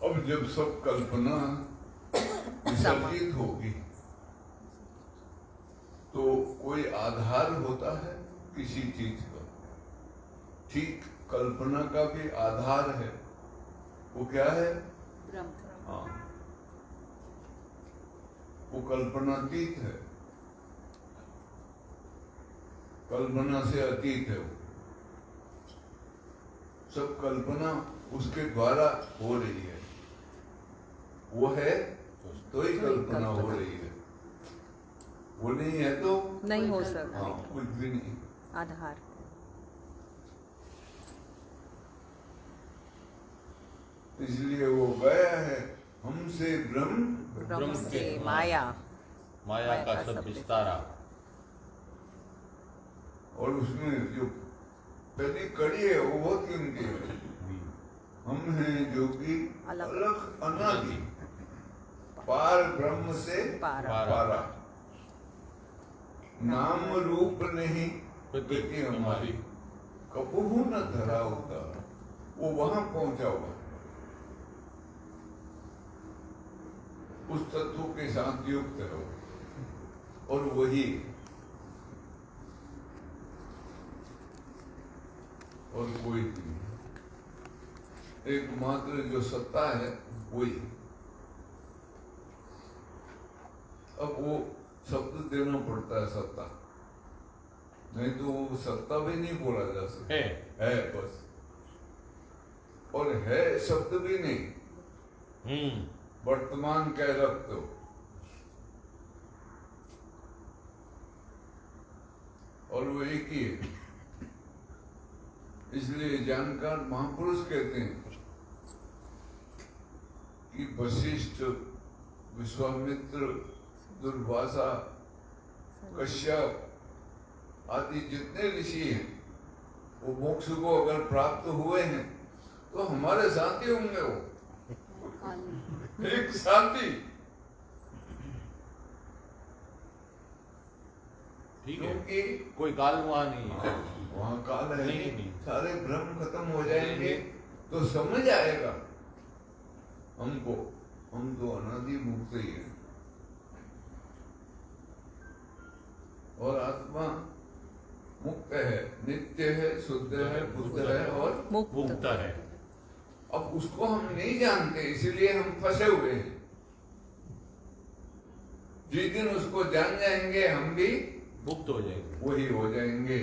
अब जब सब कल्पना विसर्जित होगी तो कोई आधार होता है किसी चीज का, ठीक कल्पना का भी आधार है, वो क्या है? ब्रह्म। हाँ, वो कल्पनातीत है, कल्पना से अतीत है। वो सब कल्पना उसके द्वारा हो रही है, वो है तो ही कल्पना हो रही है, वो नहीं है तो नहीं हो सकता। हाँ, कुछ भी नहीं। आधार इसलिए वो गया है हमसे ब्रह्म, ब्रह्म से माया, माया का सब विस्तारा। और उसमें जो पहली कड़ी है वो बहुत कीमती है। हम हैं जो कि अलग अनादि, पार ब्रह्म से पारा, नाम रूप नहीं गति हमारी, कबहू न धरा होता। वो वहां पहुंचा हुआ उस तत्व के साथ युक्त है, और वही और कोई नहीं, एकमात्र जो सत्ता है वही। अब वो शब्द देना पड़ता है सत्ता, नहीं तो वो सत्ता भी नहीं बोला जा सकता है बस, और है शब्द भी नहीं, वर्तमान कह रखते हो। और वो एक ही है। इसलिए जानकार महापुरुष कहते हैं कि वशिष्ठ, विश्वामित्र, दुर्वासा, कश्यप आदि जितने ऋषि हैं वो मोक्ष को अगर प्राप्त हुए हैं तो हमारे साथी होंगे। वो एक साथी, ठीक है, क्योंकि कोई काल वहां नहीं है। वहाँ काल है नहीं। सारे भ्रम खत्म हो जाएंगे तो समझ आएगा हमको, हम तो अनादि मुक्त ही है, और आत्मा मुक्त है, नित्य है, शुद्ध है, बुद्ध है और मुक्त है। अब उसको हम नहीं जानते, इसीलिए हम फंसे हुए हैं। जिस दिन उसको जान जाएंगे हम भी मुक्त हो जाएंगे, वही हो जाएंगे।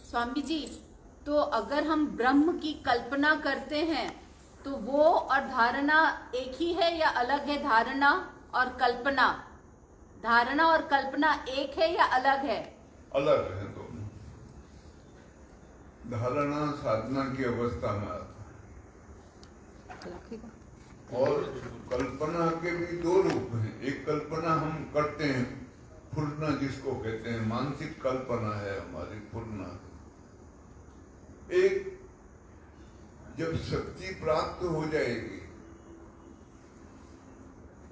स्वामी जी, तो अगर हम ब्रह्म की कल्पना करते हैं तो वो और धारणा एक ही है या अलग है? धारणा और कल्पना, धारणा और कल्पना एक है या अलग है? अलग है दोनों। धारणा साधना की अवस्था में आता है, और कल्पना के भी दो रूप हैं। एक कल्पना हम करते हैं, फुलना जिसको कहते हैं, मानसिक कल्पना है हमारी फुलना। एक जब शक्ति प्राप्त हो जाएगी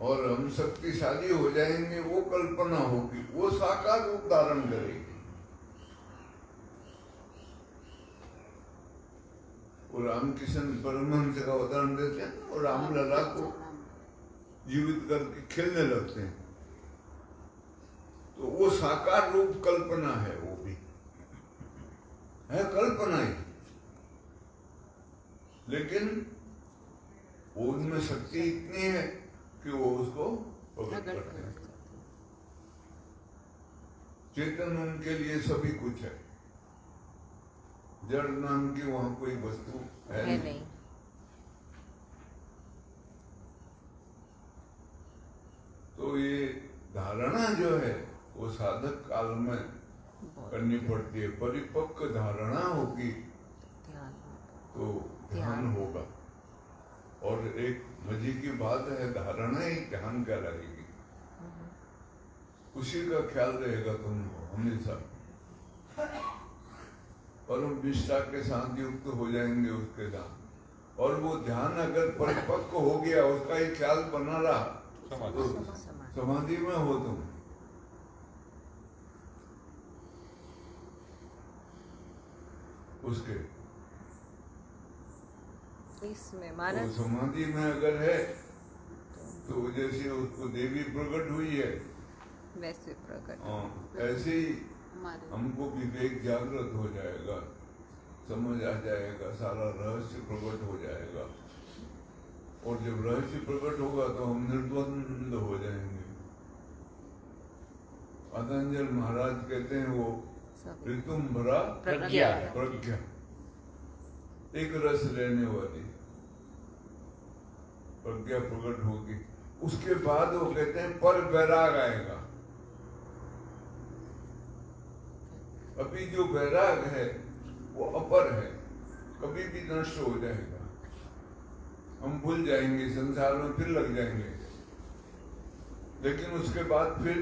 और हम शक्तिशाली हो जाएंगे, वो कल्पना होगी, वो साकार रूप धारण करेगी। वो रामकृष्ण परमहंस का उदाहरण देते हैं और रामलला को जीवित करके खेलने लगते हैं। तो वो साकार रूप कल्पना है, वो भी है कल्पना ही, लेकिन वो उनमें शक्ति इतनी है कि वो उसको प्रकट करते हैं। चेतन उनके लिए सभी कुछ है, जड़ नाम की वहां कोई वस्तु है नहीं। तो ये धारणा जो है वो साधक काल में करनी पड़ती है। परिपक्व धारणा होगी तो ध्यान होगा। और एक मजे की बात है, धारणा ही ध्यान कहलाएगी, उसी का ख्याल रहेगा तुमको हमेशा। परम निष्ठा के साथ युक्त हो जाएंगे उसके साथ, और वो ध्यान अगर परिपक्व हो गया, उसका ही ख्याल बना रहा, तो समाधि में हो तुम। उसके इसमें मानस तो समाधि में अगर है तो जैसे उसको देवी प्रकट हुई है वैसे प्रकट, ऐसे ही हमको विवेक जागृत हो जाएगा, समझ आ जाएगा, सारा रहस्य प्रकट हो जाएगा। और जब रहस्य प्रकट होगा तो हम निर्द्वंद हो जाएंगे। पतंजल महाराज कहते हैं वो ऋतुम्भरा प्रज्ञा प्रज्ञा, एक रस लेने वाली प्रज्ञा प्रकट होगी। उसके बाद वो कहते हैं पर वैराग आएगा। अभी जो वैराग है वो अपर है, कभी भी नष्ट हो जाएगा, हम भूल जाएंगे, संसार में फिर लग जाएंगे, लेकिन उसके बाद फिर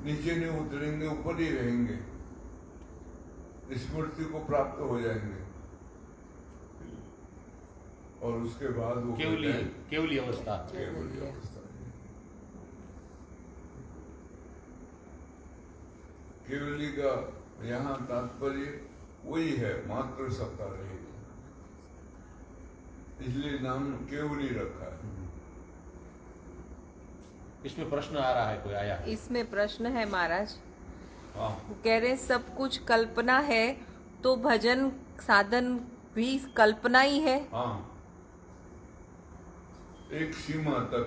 नीचे नहीं उतरेंगे, ऊपर ही रहेंगे, स्मृति को प्राप्त हो जाएंगे। और उसके बाद वो केवली अवस्था। केवली का यहाँ तात्पर्य वही है, मात्र सत्ता रहेगी, इसलिए नाम केवली रखा है। इसमें प्रश्न आ रहा है, कोई आया? इसमें प्रश्न है महाराज, हाँ, कह रहे सब कुछ कल्पना है तो भजन साधन भी कल्पना ही है। हाँ, एक सीमा तक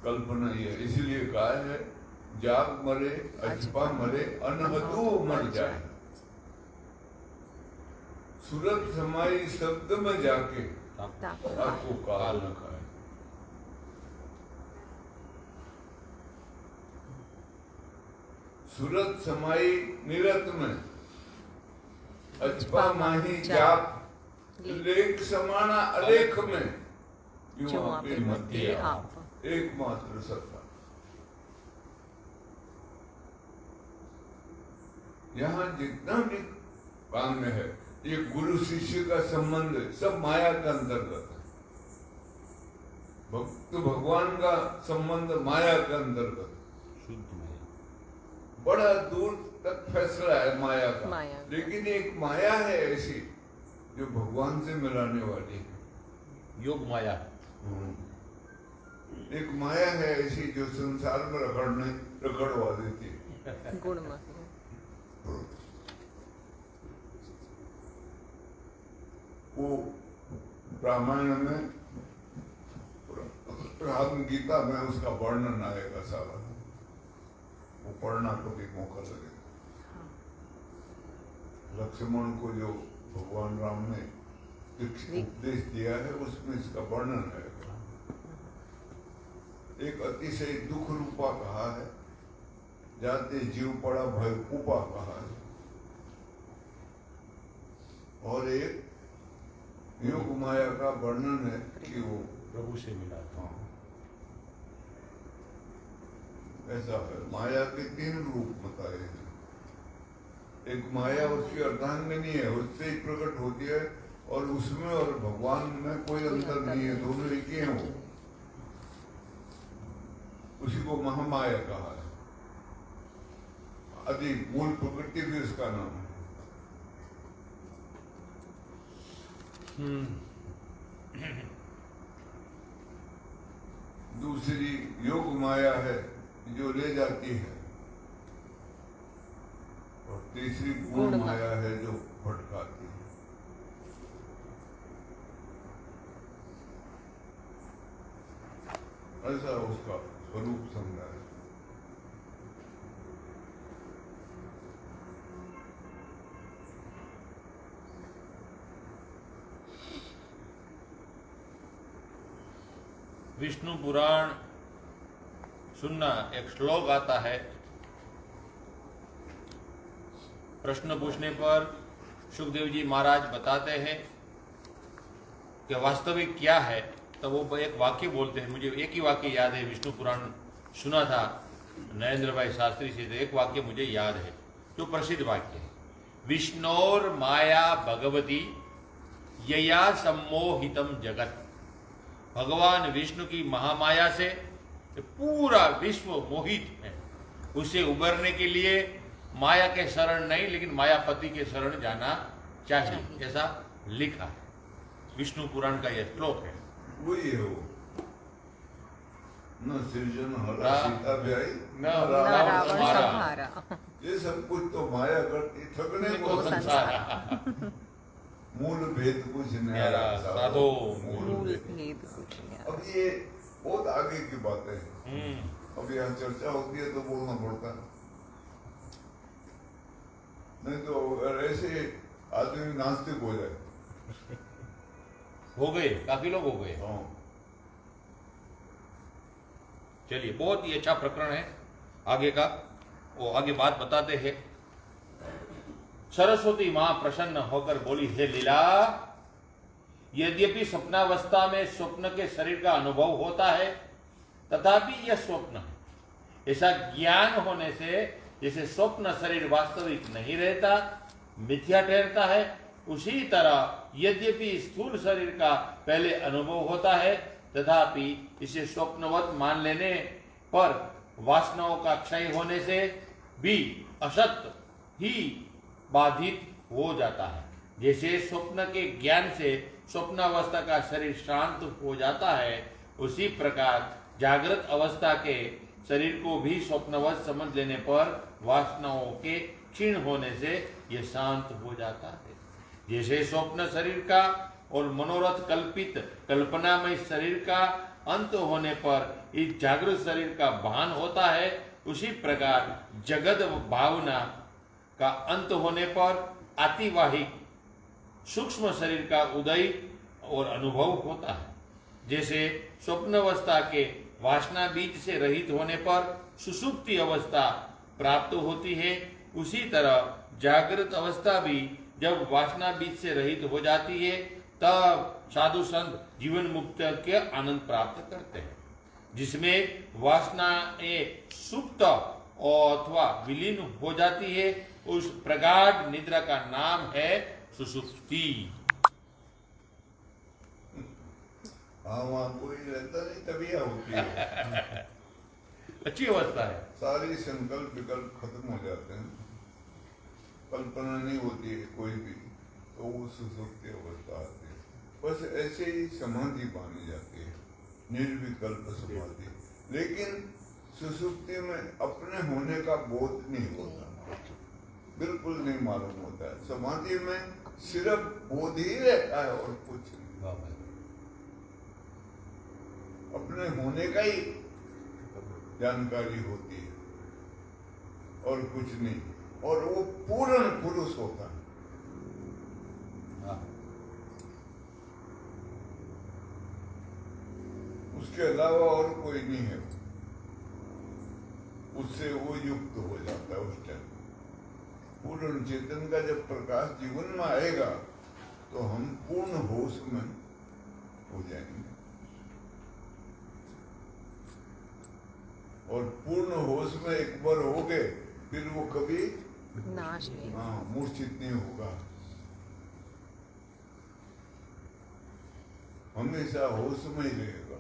कल्पना ही है, इसीलिए कहा है जाग मरे अजपा मरे अनहदो मर जाए। सूरत समाई शब्द में जाके आपको काल न खाए। सूरत समाई निरत में अजपा माही जाप, लेख समाना अलेख में, यूं आपे मध्य आप एकमात्र सत्ता। यहाँ जितना भी काम में है, ये गुरु शिष्य का संबंध सब माया के अंतर्गत है। भक्त भगवान का संबंध माया के अंतर्गत, बड़ा दूर तक फैसला है माया का। लेकिन एक माया है ऐसी जो भगवान से मिलाने वाली है, योग माया। एक माया है ऐसी जो संसार में रगड़वा देती है। गुण वो रामायण में, राम गीता में उसका वर्णन आएगा सारा, वो पढ़ना कभी मौका लगेगा। लक्ष्मण को जो भगवान राम ने उपदेश दिया है उसमें इसका वर्णन है। एक अतिशय दुख रूपा कहा है, जाते जीव पड़ा भय कूपा कहा है, और एक योग माया का वर्णन है कि वो प्रभु से मिला था। हाँ, ऐसा है। माया के 3 रूप बताए हैं। एक माया उसकी अर्धांगिनी है, उससे ही प्रकट होती है, और उसमें और भगवान में कोई अंतर नहीं है, दोनों एक ही हैं। वो उसी को महामाया कहा है। आदि मूल प्रकृति भी उसका नाम है। दूसरी योग माया है जो ले जाती है, और तीसरी गुण माया है जो भटकाती है। ऐसा उसका स्वरूप समझा है। विष्णु पुराण सुनना, एक श्लोक आता है, प्रश्न पूछने पर सुखदेव जी महाराज बताते हैं कि वास्तविक क्या है, तो वो एक वाक्य बोलते हैं। मुझे एक ही वाक्य याद है, विष्णु पुराण सुना था नरेंद्र भाई शास्त्री से, तो एक वाक्य मुझे याद है जो प्रसिद्ध वाक्य है, विष्णोर माया भगवती यया सम्मोहितम जगत। भगवान विष्णु की महामाया से पूरा विश्व मोहित है। उसे उबरने के लिए माया के शरण नहीं, लेकिन मायापति के शरण जाना चाहिए, ऐसा लिखा है। विष्णु पुराण का यह श्लोक है। वही है वो, न सृजन हरा सीता ब्याई न रावण संहारा। संहारा। ये सब कुछ तो माया करती, थकने को को संसार। मूल भेद कुछ न्यारा साधो मूल मूल भेद। भेद कुछ नहीं। अब ये बहुत आगे की बातें हैं। अब यहाँ चर्चा होती है तो बोलना पड़ता है, नहीं तो अगर ऐसे आदमी नास्तिक हो जाए। हो गए, काफी लोग हो गए। हाँ, चलिए, बहुत ही अच्छा प्रकरण है आगे का, वो आगे बात बताते हैं। सरस्वती मां प्रसन्न होकर बोली, हे लीला, यद्यपि स्वप्नावस्था में स्वप्न के शरीर का अनुभव होता है, तथापि यह स्वप्न है। ऐसा ज्ञान होने से जैसे स्वप्न शरीर वास्तविक नहीं रहता, मिथ्या ठहरता है, उसी तरह यद्यपि स्थूल शरीर का पहले अनुभव होता है, तथापि इसे स्वप्नवत मान लेने पर वासनाओं का क्षय होने से भी असत ही बाधित हो जाता है। जैसे स्वप्न के ज्ञान से स्वप्नावस्था का शरीर शांत हो जाता है, उसी प्रकार जागृत अवस्था के शरीर को भी स्वप्नवत समझ लेने पर वासनाओं के क्षीण होने से यह शांत हो जाता है। जैसे स्वप्न शरीर का और मनोरथ कल्पित कल्पनामय शरीर का अंत होने पर इस जागृत शरीर का भान होता है, उसी प्रकार जगत भावना का अंत होने पर आतिवाहिक सूक्ष्म शरीर का उदय और अनुभव होता है। जैसे स्वप्नावस्था के वासना बीज से रहित होने पर सुषुप्ति अवस्था प्राप्त होती है, उसी तरह जागृत अवस्था भी जब वासना बीज से रहित हो जाती है, तब साधु संत जीवन मुक्त के आनंद प्राप्त करते हैं, जिसमें वासनाएं सुप्त अथवा विलीन हो जाती है। उस प्रगाढ़ निद्रा का नाम है सुषुप्ति। हाँ, वहाँ कोई रहता नहीं, तभी होती है। अच्छी अवस्था है। सारी संकल्प विकल्प खत्म हो जाते हैं, कल्पना नहीं होती है कोई भी, तो वो सुसुप्ति अवस्था आती है। बस ऐसे ही समाधि मानी जाती है, निर्विकल्प समाधि। लेकिन सुसुप्ति में अपने होने का बोध नहीं होता, बिल्कुल नहीं मालूम होता है। समाधि में सिर्फ बोध ही रहता है और कुछ नहीं, अपने होने का ही जानकारी होती है और कुछ नहीं, और वो पूर्ण पुरुष होता है। उसके अलावा और कोई नहीं है, उससे वो युक्त हो जाता है। उस टाइम पूर्ण चेतन का जब प्रकाश जीवन में आएगा तो हम पूर्ण होश में हो जाएंगे, और पूर्ण होश में एक बार हो गए फिर वो कभी नाश नहीं। मूर्छित नहीं होगा, हमेशा होश में ही रहेगा,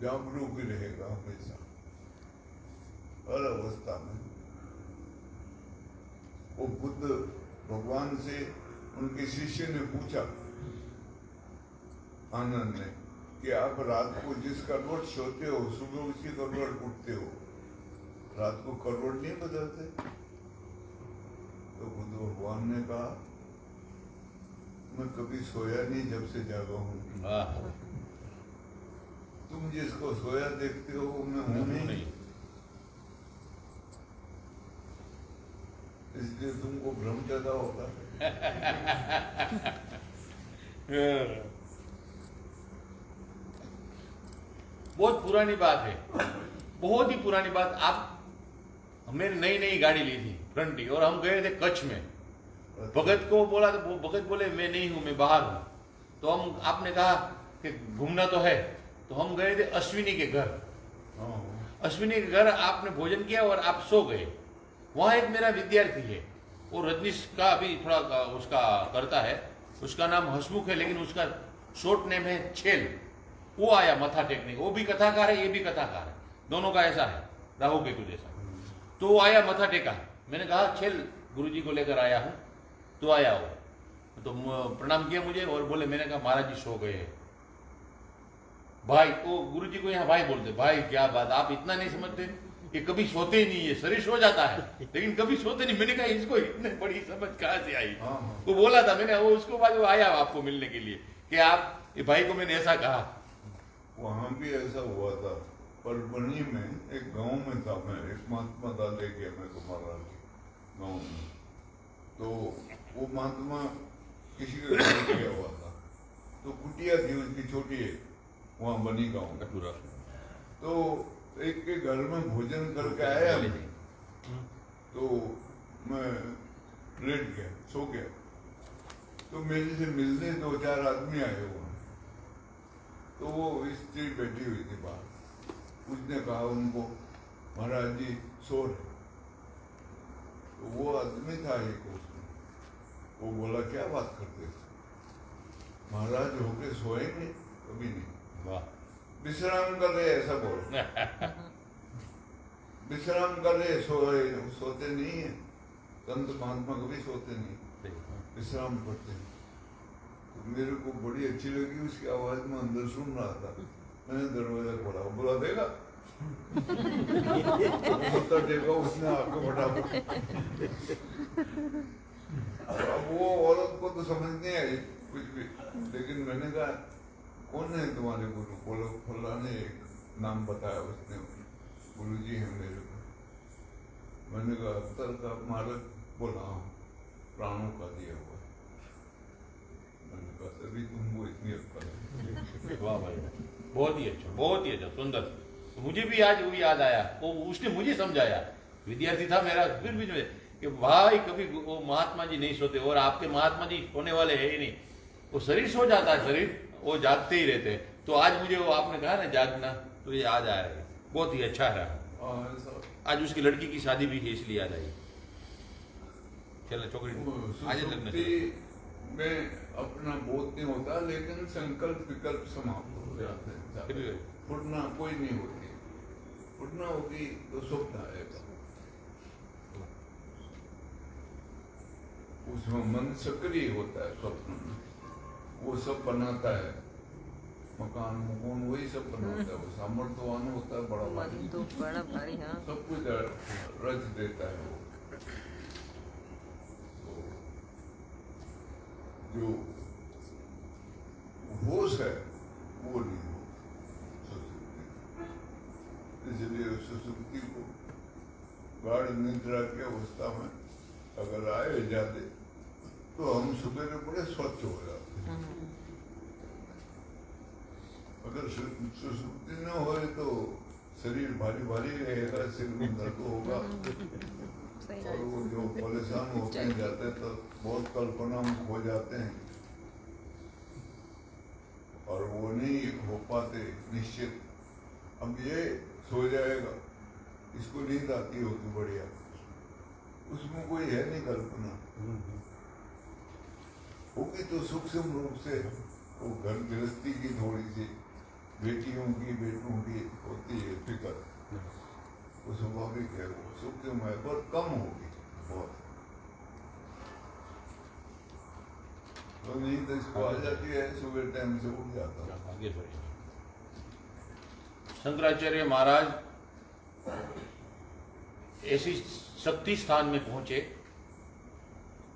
जागरूक ही रहेगा हमेशा, हर अवस्था में। वो बुद्ध भगवान से उनके शिष्य ने पूछा आनंद ने कि आप रात को जिस करवट सोते हो सुबह उसी करवट उठते हो, रात को करवट नहीं बदलते? तो बुद्ध भगवान ने कहा मैं कभी सोया नहीं जब से जागा हूं। तुम जिसको सोया देखते हो वो मैं हूं नहीं, इसलिए तुमको भ्रम ज्यादा होता है। बहुत पुरानी बात है, बहुत ही पुरानी बात। आप हमने नई नई गाड़ी ली थी फ्रंटी, और हम गए थे कच्छ में। भगत को बोला तो भगत बोले मैं नहीं हूं, मैं बाहर हूं। तो हम आपने कहा कि घूमना तो है, तो हम गए थे अश्विनी के घर। अश्विनी के घर आपने भोजन किया और आप सो गए। वहां एक मेरा विद्यार्थी है, वो रजनीश का अभी थोड़ा उसका करता है, उसका नाम हसमुख है, लेकिन उसका शॉर्ट नेम है छेल। वो आया मथा टेकने, वो भी कथाकार है, ये भी कथाकार है, दोनों का ऐसा है राहु केतु जैसा। तो वो आया मथा टेका, मैंने कहा छेल गुरुजी को लेकर आया हूं, तो आया वो, तो प्रणाम किया मुझे और बोले, मैंने कहा महाराज जी सो गए हैं। भाई, वो गुरुजी को यहाँ भाई बोलते, भाई क्या बात, आप इतना नहीं समझते, ये कभी सोते ही नहीं है, शरीर सो जाता है लेकिन कभी सोते नहीं। मैंने कहा इसको इतने बड़ी समझ कहाँ से आई? वो बोला था, मैंने वो उसको बाद वो आया आपको मिलने के लिए कि आप ये भाई को मैंने ऐसा कहा। वहां भी ऐसा हुआ था, परभणी में एक गांव में था, मैं एक महात्मा था ले गया मेरे को महाराज गाँव में। तो वो महात्मा किसी के घर गया हुआ था, तो कुटिया थी उसकी छोटी है वहाँ बनी गाँव का पूरा। तो एक के घर में भोजन करके आया, तो मैं लेट गया, सो गया। तो मेरे से मिलने 2-4 आदमी आए हुए, तो वो स्त्री बैठी हुई थी बाहर। उसने कहा उनको, महाराज जी सो रहे। तो वो आदमी था एक उसमें, वो बोला क्या बात करते थे? महाराज होके सोएंगे? कभी नहीं, विश्राम कर रहे, ऐसा बोलो। विश्राम कर रहे, सोते नहीं है। संत महात्मा कभी सोते नहीं, विश्राम करते हैं। तो मेरे को बड़ी अच्छी लगी उसकी आवाज, में अंदर सुन रहा था। मैंने दरवाजा खोला, बोला देगा तो देखा उसने आपको फटाफट। अब वो औरत को तो समझ नहीं आई कुछ भी, लेकिन मैंने कहा कौन है तुम्हारे गुरु? बोलो फलाने, एक नाम बताया उसने, गुरुजी हैं मेरे को। मैंने कहा अख्तर का मालिक? बोला प्राणों का दिया हुआ। मैंने कहा तभी तुमको इतनी अक्ल है। वाह भाई, बहुत ही अच्छा, बहुत ही अच्छा, सुंदर। तो मुझे भी आज वो याद आया, वो उसने मुझे समझाया, विद्यार्थी था मेरा, फिर भी कि भाई कभी वो महात्मा जी नहीं सोते, और आपके महात्मा जी सोने वाले है ही नहीं। वो शरीर सो जाता है, शरीर वो जागते ही रहते हैं। तो आज मुझे वो आपने कहा ना जागना, तो ये याद आया है, बहुत ही अच्छा रहा। आज उसकी लड़की की शादी भी थी, इसलिए याद आई। चलो छोकरी आज लगना में अपना बोध नहीं होता, लेकिन संकल्प विकल्प समाप्त हो जाते हैं। फुटना कोई नहीं होती, फुटना होगी तो सुख आएगा। उसमें मन सक्रिय होता है, स्वप्न में वो सब बनाता है, मकान मुकून वही सब बनाता है। वो सामर्थ्यवान होता है, बड़ा भारी, तो बड़ा भारी, हाँ, सब कुछ रच देता है वो। जो होश है वो नहीं हो, इसलिए सुसुप्ति को गाढ़ निद्रा की अवस्था में अगर आए जाते तो हम सुबह बड़े स्वच्छ हो जाते। अगर सुसुप्ति न हो तो शरीर भारी भारी रहेगा, सिर में दर्द होगा, और वो जो परेशान होते जाते तो बहुत कल्पना में खो जाते हैं, और वो नहीं हो पाते निश्चित। अब ये सो जाएगा, इसको नींद आती होगी बढ़िया, उसमें कोई है नहीं कल्पना, होगी तो सूक्ष्म रूप से वो घर गृहस्थी की थोड़ी सी, बेटियों की बेटों की होती है फिक्र, वो स्वाभाविक है, वो सूक्ष्म है, बहुत कम होगी, बहुत। नींद इसको आ जाती है, सुबह टाइम से उठ जाता हूँ। आगे बढ़िए। शंकराचार्य महाराज ऐसी शक्ति स्थान में पहुंचे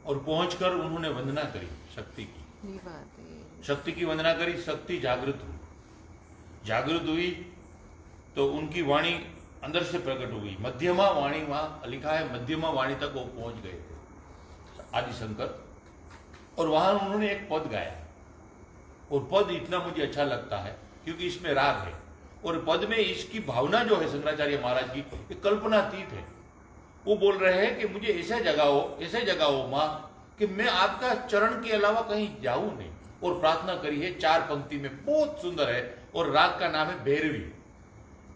और पहुंचकर उन्होंने वंदना करी शक्ति की। ये बात है। शक्ति की वंदना करी, शक्ति जागृत हुई। जागृत हुई तो उनकी वाणी अंदर से प्रकट हुई। मध्यमा वाणी, वहां लिखा है मध्यमा वाणी तक वो पहुंच गए थे आदि शंकर। और वहां उन्होंने एक पद गाया, और पद इतना मुझे अच्छा लगता है क्योंकि इसमें राग है, और पद में इसकी भावना जो है शंकराचार्य महाराज की, ये कल्पनातीत है। वो बोल रहे हैं कि मुझे ऐसे जगाओ माँ कि मैं आपका चरण के अलावा कहीं जाऊं नहीं। और प्रार्थना करी है 4 पंक्ति में, बहुत सुंदर है। और राग का नाम है भैरवी।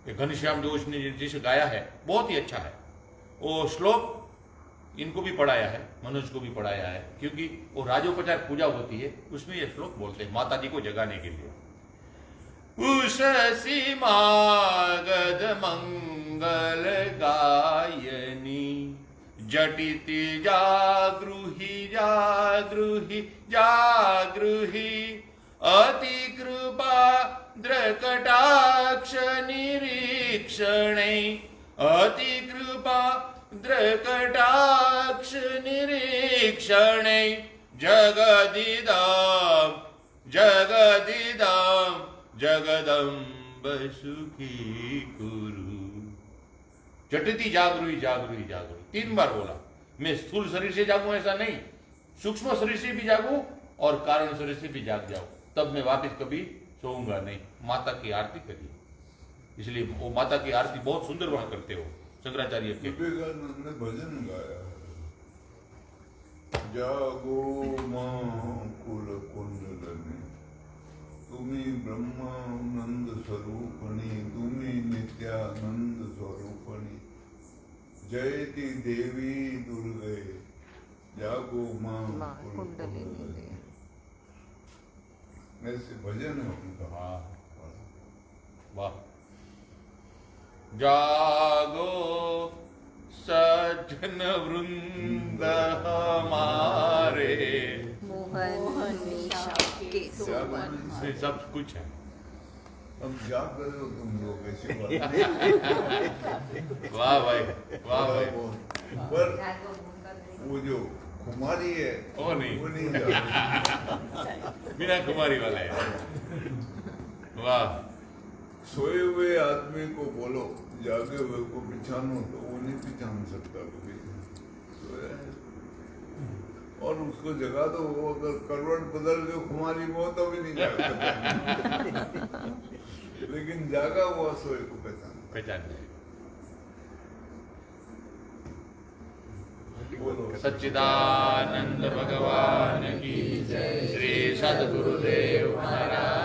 ये घनश्याम जोश ने जिसे गाया है, बहुत ही अच्छा है। वो श्लोक इनको भी पढ़ाया है, मनोज को भी पढ़ाया है, क्योंकि वो राजोपचार पूजा होती है, उसमें ये श्लोक बोलते हैं माता जी को जगाने के लिए। उषसी मागध मंगल गायनी जटिति जागृहि जागृहि जागृहि अति कृपा द्रकटाक्ष निरीक्षणे अति कृपा द्रकटाक्ष निरीक्षणे जगदिदं जगदिदं जगदम्ब सुखी कुरु। जटिति जागृहि जागृहि जागृहि 3 बार बोला। मैं स्थूल शरीर से जागूं ऐसा नहीं, सूक्ष्म शरीर से भी जागूं और कारण शरीर से भी जाग जाऊं, तब मैं वापस कभी सोऊंगा नहीं। माता की आरती करिए, इसलिए वो माता की आरती बहुत सुंदर वहां करते हो शंकराचार्य के। विवेकानंद ने भजन गाया, जागो मां कुल कुंडलनी, तुम्ही ब्रह्मानंद स्वरूपणी, तुम्ही नित्यानंद स्वरूपणी, जयति देवी दुर्गे, जागो मां कुंडलिनी। ऐसे भजन है उनका। हाँ, वाह। जागो सज्जन वृंद हमारे, मोहन निशा के सोवन। ये सब कुछ है। अब जाग रहे हो तुम लोग ऐसी वाह भाई, वाह भाई। पर वो जो कुमारी है वो नहीं, वो नहीं जाग। बिना कुमारी वाला है। वाह। सोए हुए आदमी को बोलो जागे हुए को पहचानो, तो वो नहीं पहचान सकता कभी। और उसको जगा दो, वो अगर करवट बदल के कुमारी में हो तो भी नहीं जाग सकता। लेकिन जागा हुआ सोए को पहचान। सच्चिदानंद भगवान की जय। श्री सद्गुरुदेव महाराज